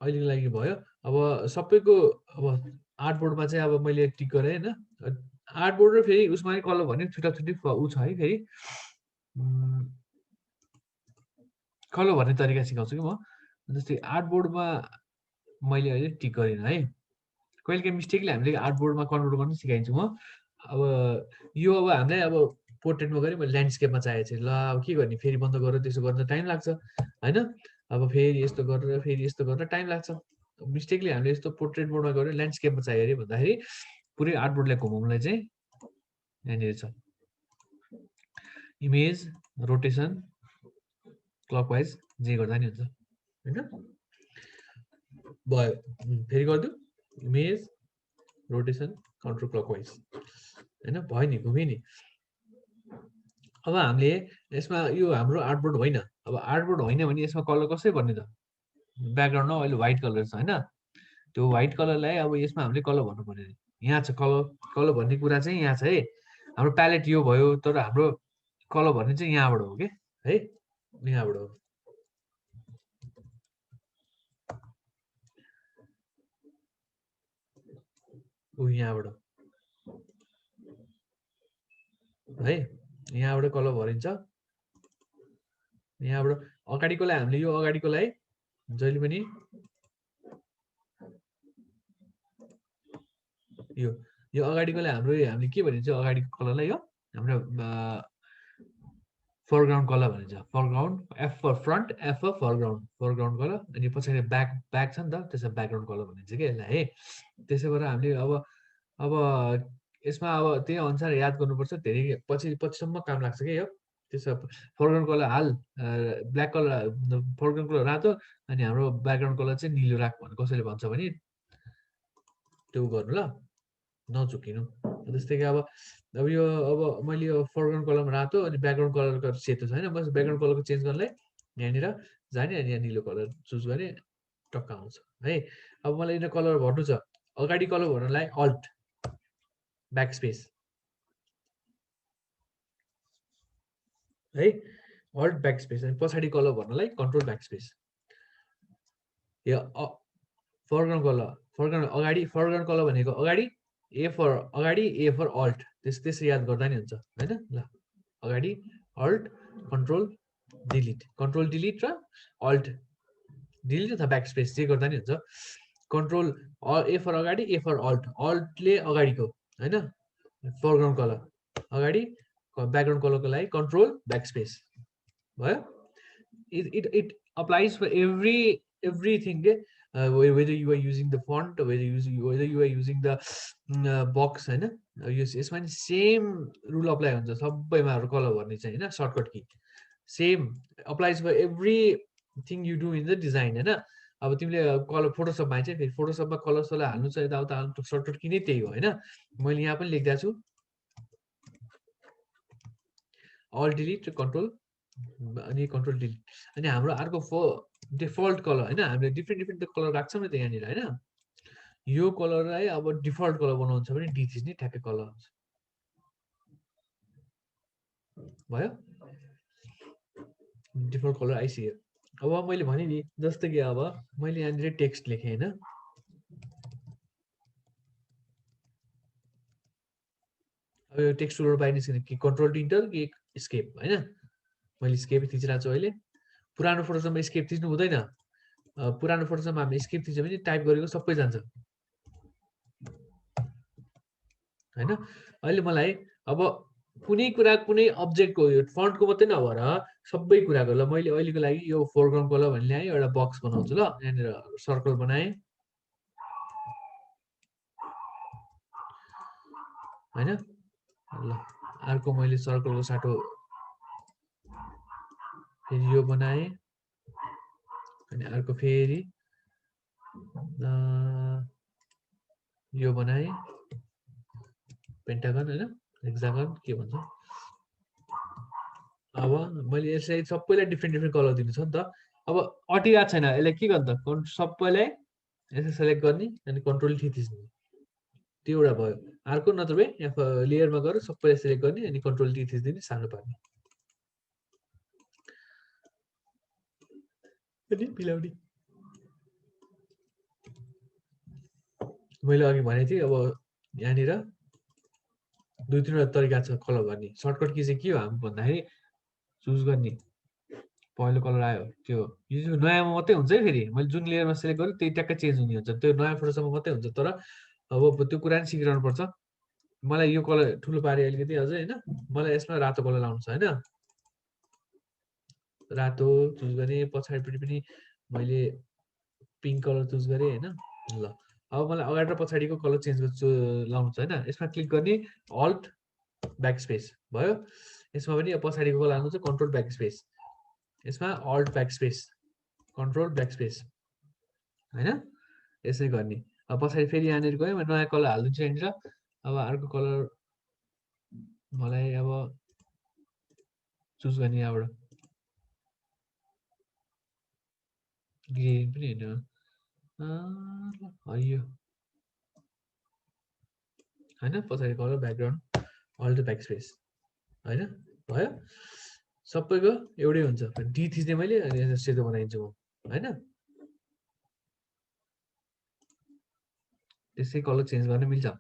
अहिलेको लागि भयो अब सबैको अब आर्टबोर्डमा चाहिँ अब मैले टिक गरेँ होइन आर्टबोर्ड र फेरि उसमा कलर भने छुट्टा छुट्टी ऊ छ है फेरि कलर भन्ने तरिका सिकाउँछु कि म जस्तै आर्टबोर्डमा मैले अहिले टिक गरिनँ है कहिले काहीँ मिस्टेकले हामीले आर्टबोर्डमा कन्भर्ट गर्नु सिकाइन्छु म अब यो अब हामीलाई अब पोर्ट्रेटमा गरेँ मैले ल्यान्डस्केपमा चाहेको छु ल अब के गर्ने फेरि बन्द गरेर त्यसो गर्न टाइम लाग्छ होइन अब फेरि यस्तो गरेर टाइम लाग्छ मिस्टेकले हामीले यस्तो पोर्ट्रेट मोडमा गऱ्यो ल्यान्डस्केपमा चाहियो अरे भन्दाखेरि पुरै आर्टबोर्डलाई घुमाउनुलाई चाहिँ यहाँनिर छ इमेज रोटेसन क्लकवाइज जे गर्दा नि हुन्छ होइन भयो फेरि गरिदिउँ इमेज रोटेसन कन्ट्रोल क्लकवाइज होइन भयो नि घुम्यो नि अब हामीले यसमा यो हाम्रो आर्टबोर्ड होइन अब आर्टबोर्ड होइन भने यसमा कलर कसरी भन्ने त ब्याकग्राउन्डमा अहिले व्हाइट कलर छ होइन त्यो व्हाइट कलरलाई अब यसमा हामीले कलर भन्नु पर्यो यहाँ छ कलर भन्ने कुरा चाहिँ यहाँ छ है हाम्रो प्यालेट यो भयो तर हाम्रो कलर भन्ने चाहिँ यहाँबाट हो कि है यहाँबाट हो यहाँबाट है यहाँबाट कलर भरिन्छ यहाँबाट अगाडिकोलाई हामीले यो अगाडिकोलाई जहिले पनि यो अगाडिकोलाई हामीले के भनिन्छ अगाडिको कलरलाई यो हाम्रो फोरग्राउन्ड कलर भनिन्छ foreground F for front F for foreground colour अनि पछाडि ब्याक छ नि त त्यसमा ब्याकग्राउन्ड कलर भनिन्छ कि यसलाई है त्यसै गरेर हामीले अब यसमा अब त्यही अनुसार याद गर्नुपर्छ धेरै पछिसम्म काम लाग्छ कि यो त्यसो फोरग्राउन्ड कलर हाल ब्ल्याक कलर फोरग्राउन्ड कलर रातो अनि हाम्रो ब्याकग्राउन्ड कलर चाहिँ निलो राख भन्ने कसैले भन्छ भने त्यो गर्नु ल नचुकिनु जस्तै कि अब यो अब मैले यो फोरग्राउन्ड कलरमा रातो अनि ब्याकग्राउन्ड कलरको सेतो छ होइन बस ब्याकग्राउन्ड कलरको चेन्ज गर्नलाई यहाँनिर जाने अनि यहाँ निलो कलर चुज गर्ने टक्क आउँछ है अब मलाई यिनीहरू कलर भर्नु छ अगाडि कलर भर्नलाई अल्ट ब्याक स्पेस है अल्ट ब्याक स्पेस अनि पछाडि कलर भर्नलाई कन्ट्रोल ब्याक स्पेस यो फोरग्राउन्ड अगाडि फोरग्राउन्ड कलर भनेको अगाडि ए फर अल्ट त्यसै याद गर्दा नि हुन्छ होइन ल अगाडि अल्ट कन्ट्रोल डिलिट र अल्ट डिलिट अथवा ब्याक स्पेस जे गर्दा नि हुन्छ कन्ट्रोल ए फर अगाडि ए फर अल्टले अगाडिको होइन फोरग्राउन्ड कलर अगाडि ब्याकग्राउन्ड कलरको लागि कन्ट्रोल ब्याक स्पेस भयो it applies for everything whether you are using the font or whether you are using the box हैन यसमा नि सेम रुल अप्लाई हुन्छ सबैमा कलर भर्ने चाहिँ हैन shortcut key same applies for everything you do in the design हैन अब तिमीले कलर फोटोसपमा चाहिँ फेरि फोटोसपमा कलर सलर हाल्नु छ यताउता हाल्नु सर्टकट की नै त्यही हो हैन मैले यहाँ पनि लेख्दा छु अल्ट डिलिट कन्ट्रोल अनि कन्ट्रोल डिलिट अनि हाम्रो अर्को डिफल्ट कलर हैन हामीले डिफ्रेन्ट कलर राख्छौँ नि त यहाँनिर हैन यो कलरलाई अब डिफल्ट कलर बनाउनु छ भने डी थिच्ने ठ्याक्कै कलर आउँछ भयो डिफल्ट कलर आइसक्यो अब मैले भने नि जस्तो कि अब मैले यहाँनिर टेक्स्ट लेखेँ हैन अब यो टेक्स्ट टुलबाट बाहिर निस्किने कि कन्ट्रोल इन्टर कि स्केप हैन मैले स्केप थिचिरहेको छु अहिले पुरानो फोटोसपमा स्केप थिच्नु हुँदैन पुरानो फोटोसपमा हामीले स्केप थिच्यो भने टाइप गरेको सबै जान्छ हैन अहिले मलाई अब कुनै कुरा कुनै अब्जेक्टको यो फन्टको मात्रै नभएर सबै कुराको ल मैले अहिलेको लागि यो फोरग्राउन्ड कलर भन्ने ल्याएँ एउटा बक्स बनाउँछु ल यहाँनिर सर्कल बनाएँ हैन ल अर्को मैले सर्कलको साटो फेरि यो बनाएँ अनि अर्को फेरि यो बनाए पेन्टागन हैन हेक्सागन के भन्छ अब मैले यसलाई सबैलाई डिफ्रेन्ट कलर दिनु छ नि त अब अटिरहेको छैन यसलाई के गर्नु त सबैलाई यसलाई सेलेक्ट गर्ने अनि कन्ट्रोल टी थिच्ने त्यो एउटा भयो अर्को नत्र भए यहाँ लेयरमा गएर सबैलाई सेलेक्ट गर्ने अनि कन्ट्रोल टी थिच्दिने सानो पार्ने अनि मिलाउने मैले अघि भनेको थिएँ अब यहाँनिर दुई तीनवटा तरिका छ कलर गर्ने सर्टकट की चाहिँ के हो हामी भन्दाखेरि चुज गर्ने पहिलो कलर आयो त्यो यो चाहिँ नयाँमा मात्रै हुन्छ है फेरि मैले जुन लेयरमा सेलेक्ट गरेँ त्यही ट्याक्कै चेन्ज हुने हुन्छ त्यो नयाँ फोटोसम्म मात्रै हुन्छ तर अब त्यो कुरा नि सिकिरहनु पर्छ मलाई यो कलर ठुलो पारेँ अलिकति अझै होइन मलाई यसमा रातो कलर लाउनु छ होइन रातो चुज गरेँ पछाडिपट्टि पनि मैले पिङ्क कलर चुज गरेँ होइन ल अब मलाई अगाडि र पछाडिको कलर चेन्ज लाउनु छ होइन यसमा क्लिक गर्ने अल्ट ब्याक स्पेस भयो यसमा पनि पछाडिको कलर लानु छ कन्ट्रोल ब्याक स्पेस यसमा alt back space control back space होइन यसै गर्ने अब पछाडि फेरि यहाँनिर गयो म नयाँ कलर हालिदिन्छु यहाँनिर अब अर्को कलर मलाई अब चुज गर्ने यहाँबाट ग्रिन पनि होइन हरियो होइन पछाडि colour background alt back space होइन भयो सबैको एउटै हुन्छ डी थिच्ने मैले अनि सेतो बनाइदिन्छु म होइन त्यसै कलर चेन्ज गर्न मिल्छ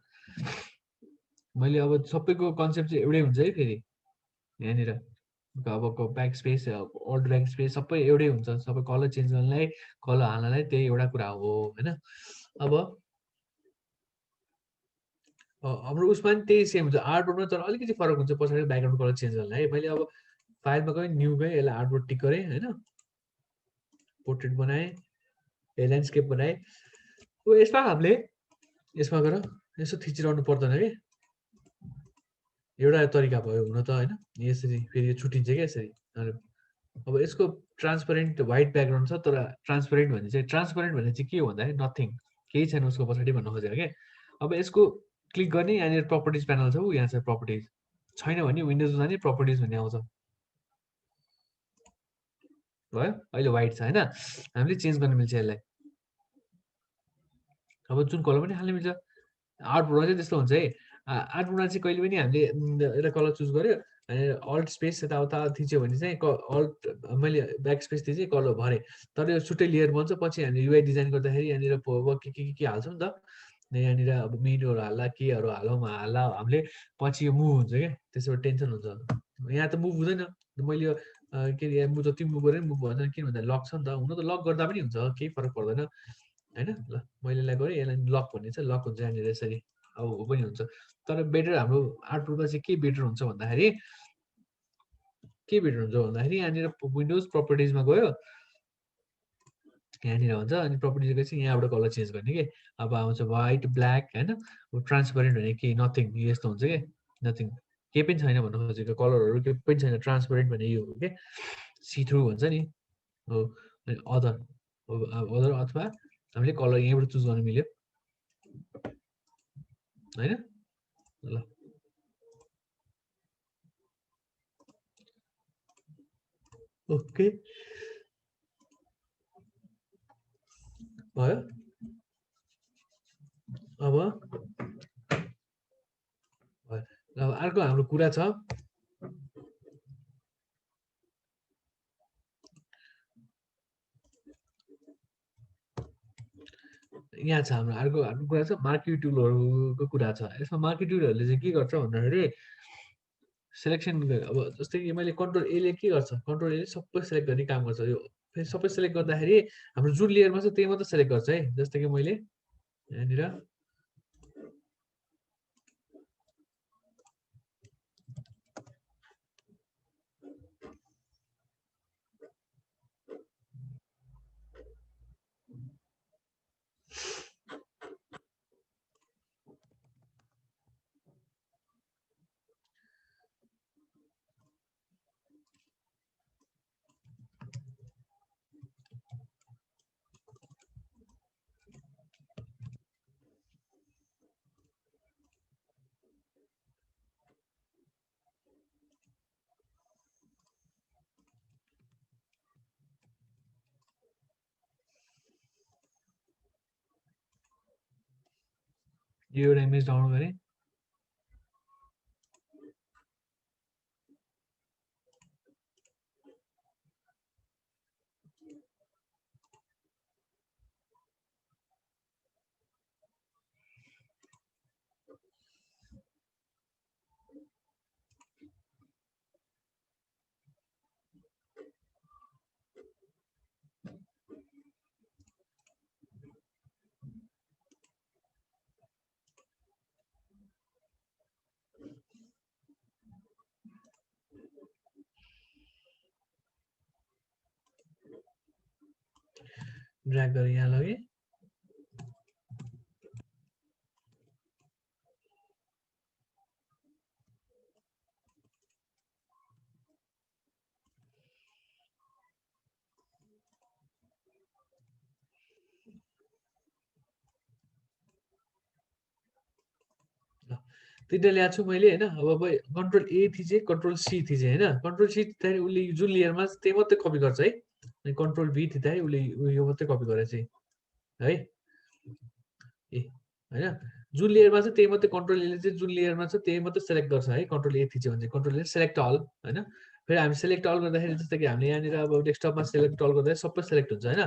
मैले अब सबैको कन्सेप्ट चाहिँ एउटै हुन्छ है फेरि यहाँनिर अब back space alt back space सबै एउटै हुन्छ सबै कलर चेन्ज गर्नलाई कलर हाल्नलाई त्यही एउटा कुरा हो होइन अब हाम्रो उसमा पनि त्यही सेम हुन्छ आर्टबोर्डमा तर अलिकति फरक हुन्छ पछाडि ब्याकग्राउन्ड कलर चेन्ज गर्नलाई मैले अब फाइलमा गएँ न्यू गएँ यसलाई आर्टबोर्ड टिक गरेँ होइन पोर्ट्रेट बनाएँ ल्यान्डस्केप बनाएँ अब यसमा हामीले यसमा गएर यसो थिचिरहनु पर्दैन कि एउटा तरिका भयो हुन त होइन यसरी फेरि यो छुट्टिन्छ क्या यसरी अब यसको ट्रान्सपरेन्ट व्हाइट ब्याकग्राउन्ड छ तर ट्रान्सपरेन्ट भन्ने चाहिँ के हो भन्दाखेरि नथिङ केही छैन उसको पछाडि भन्न खोजेको क्या अब यसको क्लिक गर्ने यहाँनिर प्रपर्टिज प्यानल छ यहाँ छ प्रपर्टिज छैन भने विन्डोजमा जाने प्रपर्टिज भन्ने आउँछ भयो अहिले व्हाइट छ होइन हामीले चेन्ज गर्न मिल्छ यसलाई अब जुन कलर पनि हाल्न मिल्छ आर्टबोर्डमा चाहिँ त्यस्तो हुन्छ है आर्टबोर्डमा चाहिँ कहिले पनि हामीले एउटा कलर चुज गर्यो अनि अल्ट स्पेस यताउता थिच्यो भने चाहिँ अल्ट मैले ब्याक स्पेस थिचेँ कलर भरेँ तर यो छुट्टै लेयर बन्छ पछि हामी युआई डिजाइन गर्दाखेरि यहाँनिर के हाल्छौँ नि त यहाँनिर अब मेनुहरू हाल्दा केहरू हाल्दा हामीले पछि यो मुभ हुन्छ क्या त्यसबाट टेन्सन हुन्छ यहाँ त मुभ हुँदैन मैले यो के अरे म जति मुभ गरेँ मुभ भएन किन भन्दा लक छ नि त हुन त लक गर्दा पनि हुन्छ केही फरक पर्दैन होइन ल मैले यसलाई गरेँ यसलाई लक भन्ने छ लक हुन्छ यहाँनिर यसरी अब हो पनि हुन्छ तर बेटर हाम्रो आर्टबोर्डमा चाहिँ के बेटर हुन्छ भन्दाखेरि यहाँनिर विन्डोज प्रपर्टिजमा गयो यहाँनिर हुन्छ अनि प्रपर्टिज गएपछि यहाँबाट कलर चेन्ज गर्ने कि अब आउँछ व्हाइट ब्ल्याक होइन ट्रान्सपरेन्ट भने केही नथिङ यस्तो हुन्छ कि नथिङ केही पनि छैन भन्नु खोजेको कलरहरू केही पनि छैन ट्रान्सपरेन्ट भने यो हो क्या सी थ्रु भन्छ नि हो अनि अदर अथवा हामीले कलर यहीँबाट चुज गर्नु मिल्यो होइन ल ओके भयो अब अर्को हाम्रो कुरा छ यहाँ छ हाम्रो अर्को कुरा छ मार्केट टुलहरूको कुरा छ यसमा मार्केट टुलहरूले चाहिँ के गर्छ भन्दाखेरि सेलेक्सन अब जस्तै कि मैले कन्ट्रोल एले के गर्छ कन्ट्रोल एले सबै सेलेक्ट गर्ने काम गर्छ यो फेरि सबै सेलेक्ट गर्दाखेरि हाम्रो जुन लेयरमा छ त्यही मात्रै सेलेक्ट गर्छ है जस्तै कि मैले यहाँनिर यो एउटा इमेज डाउनलोड गरेँ ड्र्याग गरेर यहाँ लगेँ तिनवटा ल्याएको छु मैले होइन अब कन्ट्रोल ए थिचेँ कन्ट्रोल सी थिचेँ होइन कन्ट्रोल सी थिच्दाखेरि उसले जुन लेयरमा छ त्यही मात्रै कपी गर्छ है अनि कन्ट्रोल भी थिच्दाखेरि उसले यो मात्रै कपी गरेर चाहिँ है ए होइन जुन लेयरमा छ त्यही मात्रै कन्ट्रोल एले चाहिँ जुन लेयरमा छ त्यही मात्रै सेलेक्ट गर्छ है कन्ट्रोल ए थिच्यो भने चाहिँ कन्ट्रोल ए सेलेक्ट अल होइन फेरि हामी सेलेक्ट अल गर्दाखेरि जस्तो कि हामीले यहाँनिर अब डेस्कटपमा सेलेक्ट अल गर्दाखेरि सबै सेलेक्ट हुन्छ होइन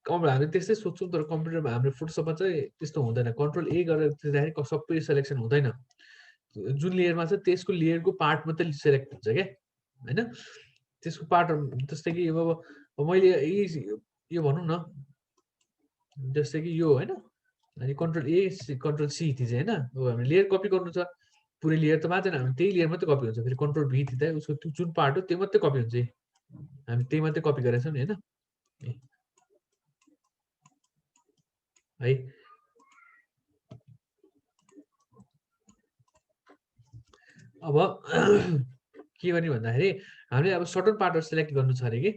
अब हामी त्यस्तै सोध्छौँ तर कम्प्युटरमा हाम्रो फोटोसपमा चाहिँ त्यस्तो हुँदैन कन्ट्रोल ए गरेर थिच्दाखेरि सबै सेलेक्सन हुँदैन जुन लेयरमा छ त्यसको लेयरको पार्ट मात्रै सेलेक्ट हुन्छ क्या होइन त्यसको पार्ट जस्तै कि अब मैले यो भनौँ न जस्तै कि यो होइन अनि कन्ट्रोल ए कन्ट्रोल सी थिचेँ होइन अब हामीले लेयर कपी गर्नु छ पुरै लेयर त मात्रै हामी त्यही लेयर मात्रै कपी हुन्छ फेरि कन्ट्रोल भी थिच्दा उसको त्यो जुन पार्ट हो त्यो मात्रै कपी हुन्छ हामी त्यही मात्रै कपी गरेको छौँ नि होइन है अब के गर्ने भन्दाखेरि हामीले अब सर्टन पार्टहरू सेलेक्ट गर्नु छ अरे कि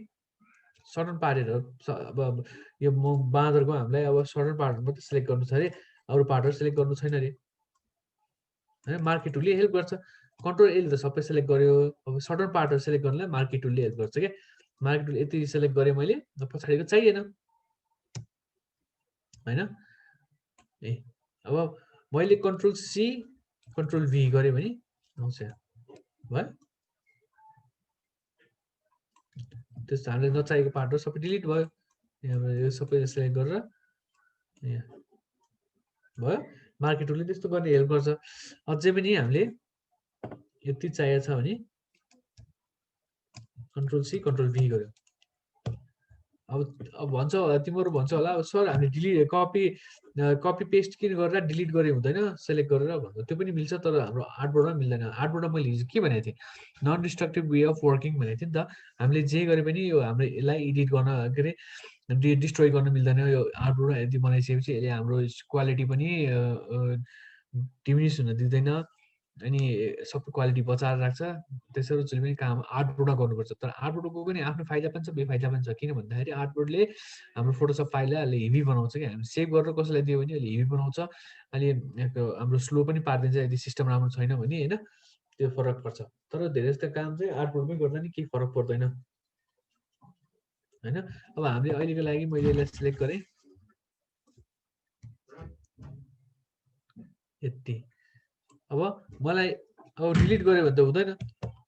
सर्टन पार्टहरू अब यो बाँदरको हामीलाई अब सर्टन पार्टहरू मात्रै सेलेक्ट गर्नु छ अरे अरू पार्टहरू सेलेक्ट गर्नु छैन अरे होइन मार्केट टुलले हेल्प गर्छ कन्ट्रोल एले त सबै सेलेक्ट गर्यो अब सर्टन पार्टहरू सेलेक्ट गर्नलाई मार्केट टुलले हेल्प गर्छ क्या मार्केट टुल यति सेलेक्ट गरेँ मैले पछाडिको चाहिएन होइन ए अब मैले कन्ट्रोल सी कन्ट्रोल भी गरेँ भने आउँछ भयो त्यस्तो हामीले नचाहेको पार्टहरू सबै डिलिट भयो यहाँबाट यो सबै सेलेक्ट गरेर यहाँ भयो मार्केट टुलले त्यस्तो गर्ने हेल्प गर्छ अझै पनि हामीले यति चाहिएको छ भने कन्ट्रोल सी कन्ट्रोल भी गर्यो अब भन्छ होला तिमीहरू भन्छ होला अब सर हामीले डिलिट कपी पेस्ट किन गरेर डिलिट गरे हुँदैन सेलेक्ट गरेर भन्दा त्यो पनि मिल्छ तर हाम्रो आर्टबोर्डमा मिल्दैन आर्टबोर्डमा मैले हिजो के भनेको थिएँ non destructive way of working भनेको थिएँ नि त हामीले जे गरे पनि यो हाम्रो यसलाई एडिट गर्न के अरे डिस्ट्रोय गर्न मिल्दैन यो आर्टबोर्ड यदि बनाइसकेपछि यसले हाम्रो क्वालिटी पनि डिमिनिस हुन दिँदैन अनि सबै क्वालिटी बचाएर राख्छ त्यसरी जसले पनि काम आर्टबोर्डमा गर्नुपर्छ तर आर्टबोर्डको पनि आफ्नो फाइदा पनि छ बेफाइदा पनि छ किन भन्दाखेरि आर्टबोर्डले हाम्रो फोटोसप फाइललाई अहिले हेभी बनाउँछ कि हामी सेभ गरेर कसैलाई दियो भने अहिले हेभी बनाउँछ अहिले हाम्रो स्लो पनि पारिदिन्छ यदि सिस्टम राम्रो छैन भने होइन त्यो फरक पर्छ तर धेरै जस्तो काम चाहिँ आर्टबोर्डमै गर्दा नि केही फरक पर्दैन होइन अब हामीले अहिलेको लागि मैले यसलाई सिलेक्ट गरेँ यति अब मलाई अब डिलिट गऱ्यो भने त हुँदैन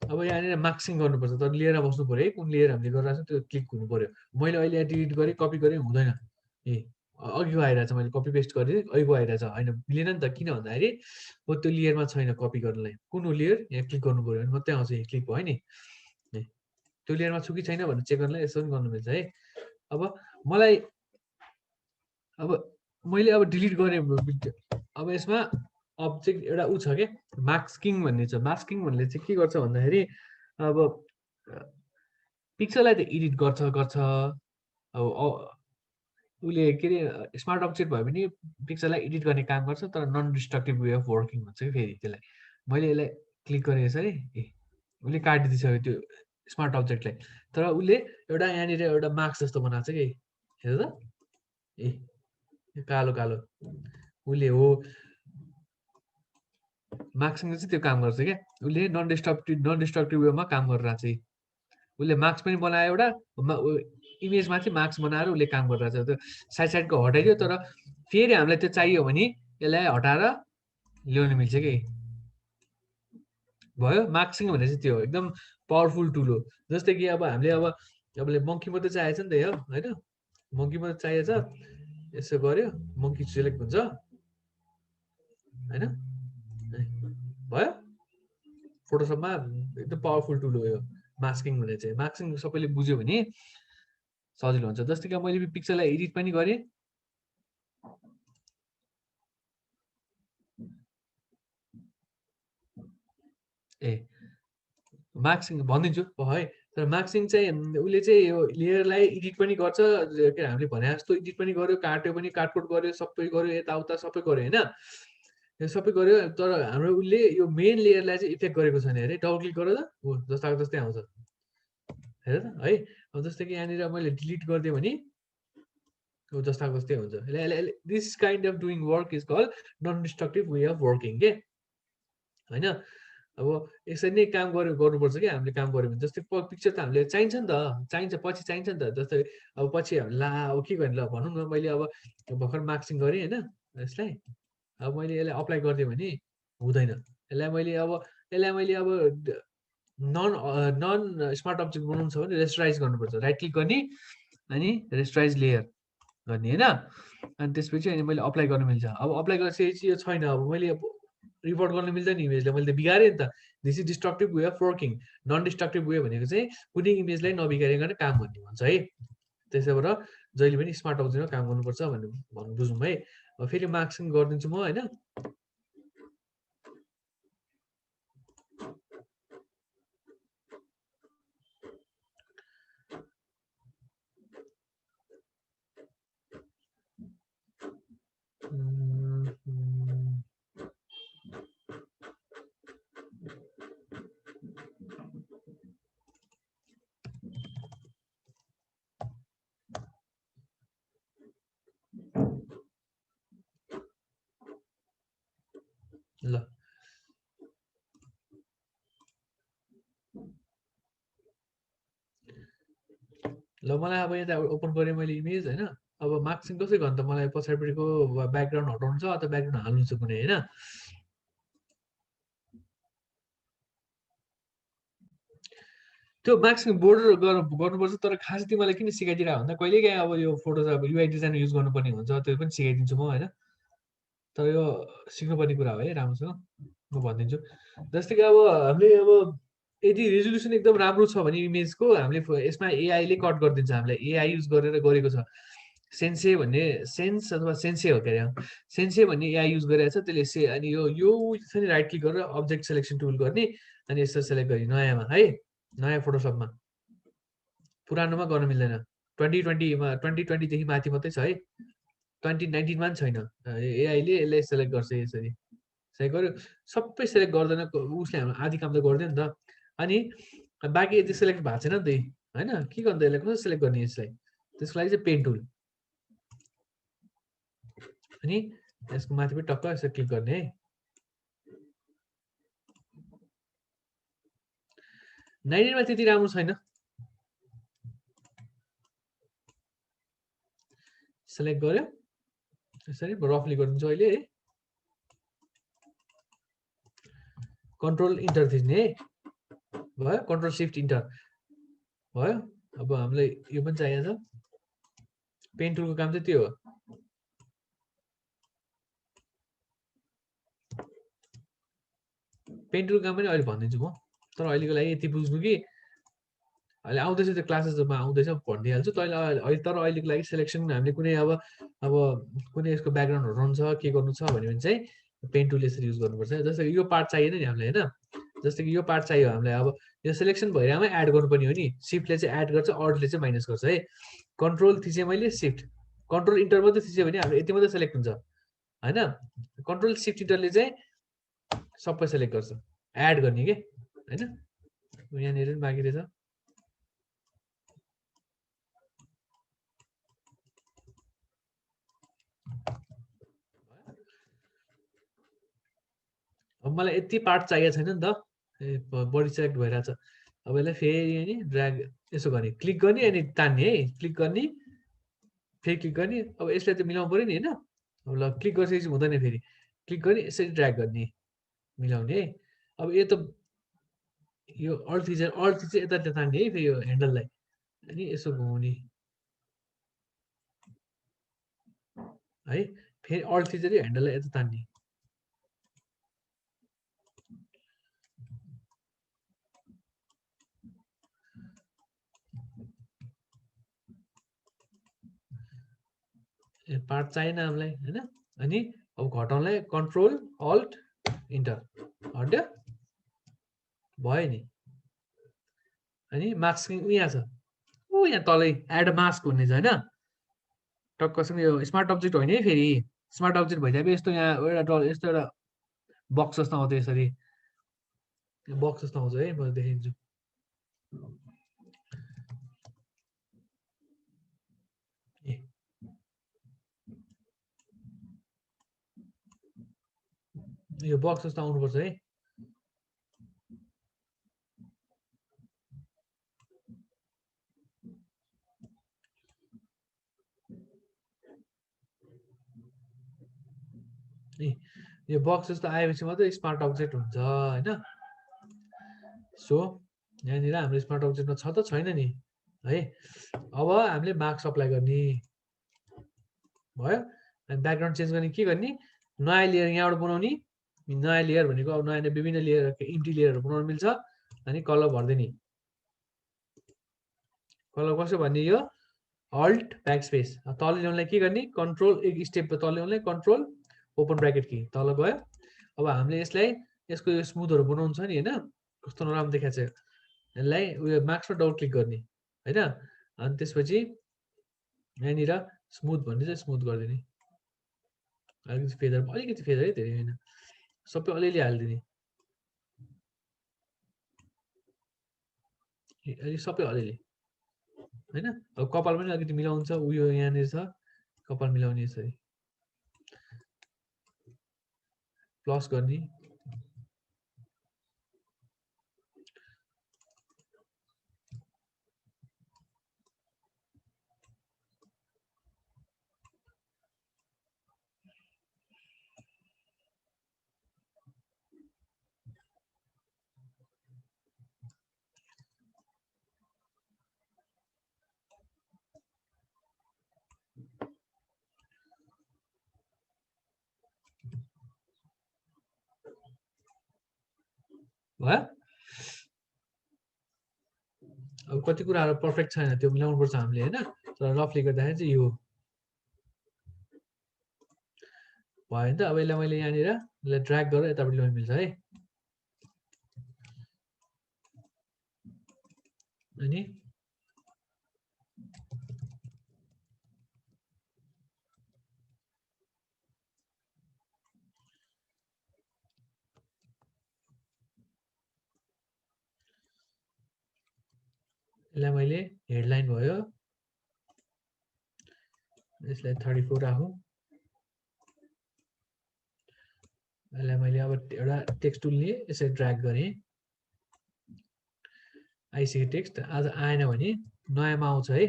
अब यहाँनिर मार्क्सिङ गर्नुपर्छ तर लिएर बस्नु पऱ्यो है कुन लेयर हामीले गरिरहेको छ त्यो क्लिक हुनु पऱ्यो मैले अहिले यहाँ डिलिट गरेँ कपी गरेँ हुँदैन ए अघिको आइरहेछ मैले कपी पेस्ट गरेँ अघिको आइरहेछ होइन मिलेन नि त किन भन्दाखेरि हो त्यो लेयरमा छैन कपी गर्नलाई कुन हो लेयर यहाँ क्लिक गर्नु पऱ्यो भने मात्रै आउँछ यहाँ क्लिक भयो नि त्यो लेयरमा छु कि छैन भनेर चेक गर्नलाई यसो पनि गर्नु मिल्छ है अब मलाई अब मैले अब डिलिट गरेँ अब यसमा अब्जेक्ट एउटा ऊ छ क्या मास्किङ भन्ने छ मास्किङ भन्ने चाहिँ के गर्छ भन्दाखेरि अब पिक्सललाई त एडिट गर्छ अब उसले के अरे स्मार्ट अब्जेक्ट भयो भने पिक्सललाई एडिट गर्ने काम गर्छ तर non destructive way of working भन्छ कि फेरि त्यसलाई मैले यसलाई क्लिक गरेँ यसरी ए उसले काटिदिइसक्यो त्यो स्मार्ट अब्जेक्टलाई तर उसले एउटा यहाँनिर एउटा मार्क्स जस्तो बनाएको छ कि हेर त ए कालो कालो उसले हो मार्क्समा चाहिँ त्यो काम गर्छ क्या उसले नन डिस्ट्रक्टिभ वेमा काम गरिरहेको छ उसले मार्क्स पनि बनायो एउटा इमेजमा चाहिँ मार्क्स बनाएर उसले काम गरिरहेको छ त्यो साइड साइडको हटाइदियो तर फेरि हामीलाई त्यो चाहियो भने यसलाई हटाएर ल्याउन मिल्छ कि भयो। मार्क्सिङ भने चाहिँ त्यो एकदम पावरफुल टुल हो। जस्तै कि अब हामीले अब मङ्की मात्रै चाहिएको छ नि त यो होइन, मङ्की मात्रै चाहिएको छ, यसो गर्यो मङ्की सिलेक्ट हुन्छ होइन, भयो। फोटोसपमा एकदम पावरफुल टुल हो यो मास्किङ भने चाहिँ। मास्किङ सबैले बुझ्यो भने सजिलो हुन्छ। जस्तै कि मैले पिक्चरलाई एडिट पनि गरेँ, मार्क्सिङ भनिदिन्छु है। तर मार्क्सिङ चाहिँ उसले चाहिँ यो लेयरलाई एडिट पनि गर्छ, के हामीले भने जस्तो एडिट पनि गर्यो, काट्यो पनि, काटकुट गर्यो, सबै गर्यो, यताउता सबै गर्यो होइन, यो सबै गर्यो। तर हाम्रो उसले यो मेन लेयरलाई चाहिँ इफेक्ट गरेको छैन अरे। डबल क्लिक गरेर हो जस्ताको जस्तै आउँछ हेर त है। अब जस्तै कि यहाँनिर मैले डिलिट गरिदिएँ भने हो जस्ताको जस्तै हुन्छ। This kind of doing work is called non destructive way of working के होइन। अब यसरी नै काम गर्नुपर्छ कि हामीले काम गऱ्यो भने। जस्तै पिक्चर त हामीले चाहिन्छ नि त, चाहिन्छ पछि चाहिन्छ नि त। जस्तै अब पछि ला अब के गर्ने ल भनौँ न, मैले अब भर्खर मार्क्सिङ गरेँ होइन यसलाई, अब मैले यसलाई अप्लाई गरिदिएँ भने हुँदैन। यसलाई मैले अब नन स्मार्ट अब्जेक्ट बनाउनु छ भने रेस्टराइज गर्नुपर्छ। राइट क्लिक गर्ने अनि रेस्टराइज लेयर गर्ने होइन। अनि त्यसपछि अनि मैले अप्लाई गर्नु मिल्छ। अब अप्लाई गरिसकेपछि यो छैन, अब मैले रिपोर्ट गर्न मिल्दैन इमेजलाई, मैले त बिगारेँ नि त। This is destructive way of working. Non destructive way भनेको चाहिँ कुनै इमेजलाई नबिगारिकन काम गर्ने भन्छ है। त्यसै भएर जहिले पनि स्मार्ट अब्जेक्टमा काम गर्नुपर्छ भन्ने बुझौँ है। अब फेरि मार्क्सिङ गरिदिन्छु म होइन। ल मलाई अब यता ओपन गरेँ मैले इमेज होइन। अब मार्क्सिङ कसरी गर्नु त, मलाई पछाडिपट्टिको ब्याकग्राउन्ड हटाउनु छ अथवा ब्याकग्राउन्ड हाल्नु छ कुनै होइन। त्यो मार्क्सिङ बोर्डर गर्नुपर्छ। तर खासै तिमीलाई किन सिकाइदिरहेको भन्दा कहिलेकाहीँ अब यो फोटो अब युआई डिजाइन युज गर्नुपर्ने हुन्छ, त्यो पनि सिकाइदिन्छु म होइन। तर यो सिक्नुपर्ने कुरा हो है, राम्रोसँग म भनिदिन्छु। जस्तै कि अब हामीले अब यदि रेजोल्युसन एकदम राम्रो छ भने इमेजको हामीले यसमा एआईले कट गरिदिन्छ। हामीलाई एआई युज गरेर गरेको छ। सेन्से भन्ने सेन्स अथवा सेन्से हो के अरे, सेन्से भन्ने एआई युज गरिरहेको छ त्यसले। अनि यो छ नि राइट क्लिक गरेर अब्जेक्ट सेलेक्सन टुल गर्ने अनि यसो सेलेक्ट गर्ने नयाँमा है, नयाँ फोटोसपमा। पुरानोमा गर्न मिल्दैन। 2020देखि माथि मात्रै छ है, 2019 पनि छैन। एआईले यसलाई सेलेक्ट गर्छ यसरी। सेलेक्ट गर्यो सबै सेलेक्ट गर्दैन, उसले हाम्रो आधी काम त गर्दैन नि त। अनि बाँकी यदि सेलेक्ट भएको छैन नि त होइन, के गर्नु त यसलाई कसरी सेलेक्ट गर्ने यसलाई। त्यसको लागि चाहिँ पेन टुल अनि यसको माथि पनि टक्क यसो क्लिक गर्ने है। 19 मा त्यति राम्रो छैन। सेलेक्ट गर्यो यसरी रफली गरिदिन्छु अहिले है। कन्ट्रोल इन्टर थिच्ने है, भयो। कन्ट्रोल सिफ्ट इन्टर भयो। अब हामीलाई यो पनि चाहिएको छ। पेन टुलको काम चाहिँ त्यो हो। पेन टुलको काम पनि अहिले भनिदिन्छु म। तर अहिलेको लागि यति बुझ्नु कि अहिले आउँदैछ त्यो क्लासेसमा आउँदैछ भनिदिइहाल्छु तैँले। तर अहिलेको लागि सेलेक्सन हामीले कुनै अब कुनै यसको ब्याकग्राउन्ड हटाउनु छ के गर्नु छ भन्यो भने चाहिँ पेन टुल यसरी युज गर्नुपर्छ। जस्तै यो पार्ट चाहिएन नि हामीलाई होइन, जस्तै कि यो पार्ट चाहियो हामीलाई। अब यो सेलेक्सन भइरहेमा एड गर्नुपर्ने हो नि। सिफ्टले चाहिँ एड गर्छ, अल्टले चाहिँ माइनस गर्छ है। कन्ट्रोल थिचेँ मैले, सिफ्ट कन्ट्रोल इन्टर मात्रै थिच्यो भने हाम्रो यति मात्रै सेलेक्ट हुन्छ होइन। कन्ट्रोल सिफ्ट इन्टरले चाहिँ सबै सेलेक्ट गर्छ, एड गर्ने के होइन। यहाँनिर पनि बाँकी रहेछ। अब मलाई यति पार्ट चाहिएको छैन नि त, बडी सेलेक्ट भइरहेछ। अब यसलाई फेरि अनि ड्र्याग यसो गर्ने, क्लिक गर्ने अनि तान्ने है, क्लिक गर्ने फेरि क्लिक गर्ने। अब यसलाई त मिलाउनु पऱ्यो नि होइन। अब ल क्लिक गरिसकेपछि हुँदैन फेरि क्लिक गर्ने यसरी ड्र्याग गर्ने मिलाउने अब यो त यो अल्ट थिचेर यता तान्ने है फेरि यो ह्यान्डललाई अनि यसो घुमाउने है फेरि अल्ट थिचेर ह्यान्डललाई यता तान्ने पार्ट चाहिएन हामीलाई होइन अनि अब घटाउनलाई कन्ट्रोल अल्ट इन्टर हट्यो भयो नि अनि मास्किङ यहाँ छ ऊ यहाँ तलै एड मास्क भन्ने छ होइन टक्कसँग यो स्मार्ट अब्जेक्ट होइन है फेरि स्मार्ट अब्जेक्ट भइदिए यस्तो यहाँ एउटा यस्तो एउटा बक्स जस्तो आउँछ यसरी बक्स जस्तो आउँछ है म देखाइदिन्छु यो बक्स जस्तो आउनुपर्छ है यो बक्स जस्तो आएपछि मात्रै स्मार्ट अब्जेक्ट हुन्छ होइन सो यहाँनिर हाम्रो स्मार्ट अब्जेक्टमा छ त छैन नि है अब हामीले मार्क्स अप्लाई गर्ने भयो अनि ब्याकग्राउन्ड चेन्ज गर्ने के गर्ने नयाँ लेयर यहाँबाट बनाउने नयाँ लेयर भनेको अब नयाँ विभिन्न लेयर इम्टी लेयरहरू बनाउन मिल्छ अनि कलर भर्दिने कलर कसो भन्ने यो अल्ट ब्याक स्पेस तल ल्याउनलाई के गर्ने कन्ट्रोल एक स्टेप तल ल्याउनलाई कन्ट्रोल ओपन ब्राकेट कि तल गयो अब हामीले यसलाई यसको यो स्मुथहरू बनाउनु छ नि होइन कस्तो नराम्रो देखाएको छ यसलाई उयो मार्क्समा डबल क्लिक गर्ने होइन अनि त्यसपछि यहाँनिर स्मुथ भन्ने चाहिँ स्मुथ गरिदिने अलिकति फेदर है धेरै होइन सबै अलिअलि हालिदिने अलिक सबै अलिअलि होइन अब कपाल पनि अलिकति मिलाउँछ उयो यहाँनिर छ कपाल मिलाउने यसरी प्लस गर्ने भयो अब कति कुराहरू पर्फेक्ट छैन त्यो मिलाउनुपर्छ हामीले होइन तर रफली गर्दाखेरि चाहिँ यो भयो नि त अब यसलाई मैले यहाँनिर यसलाई ड्र्याग गरेर यतापट्टि ल्याउनु मिल्छ है अनि यसलाई मैले हेडलाइन भयो यसलाई 34 राखौँ यसलाई मैले अब एउटा टेक्स्ट टुल लिएँ यसरी ड्र्याग गरेँ आइसक्यो टेक्स्ट आज आएन भने नयाँमा आउँछ है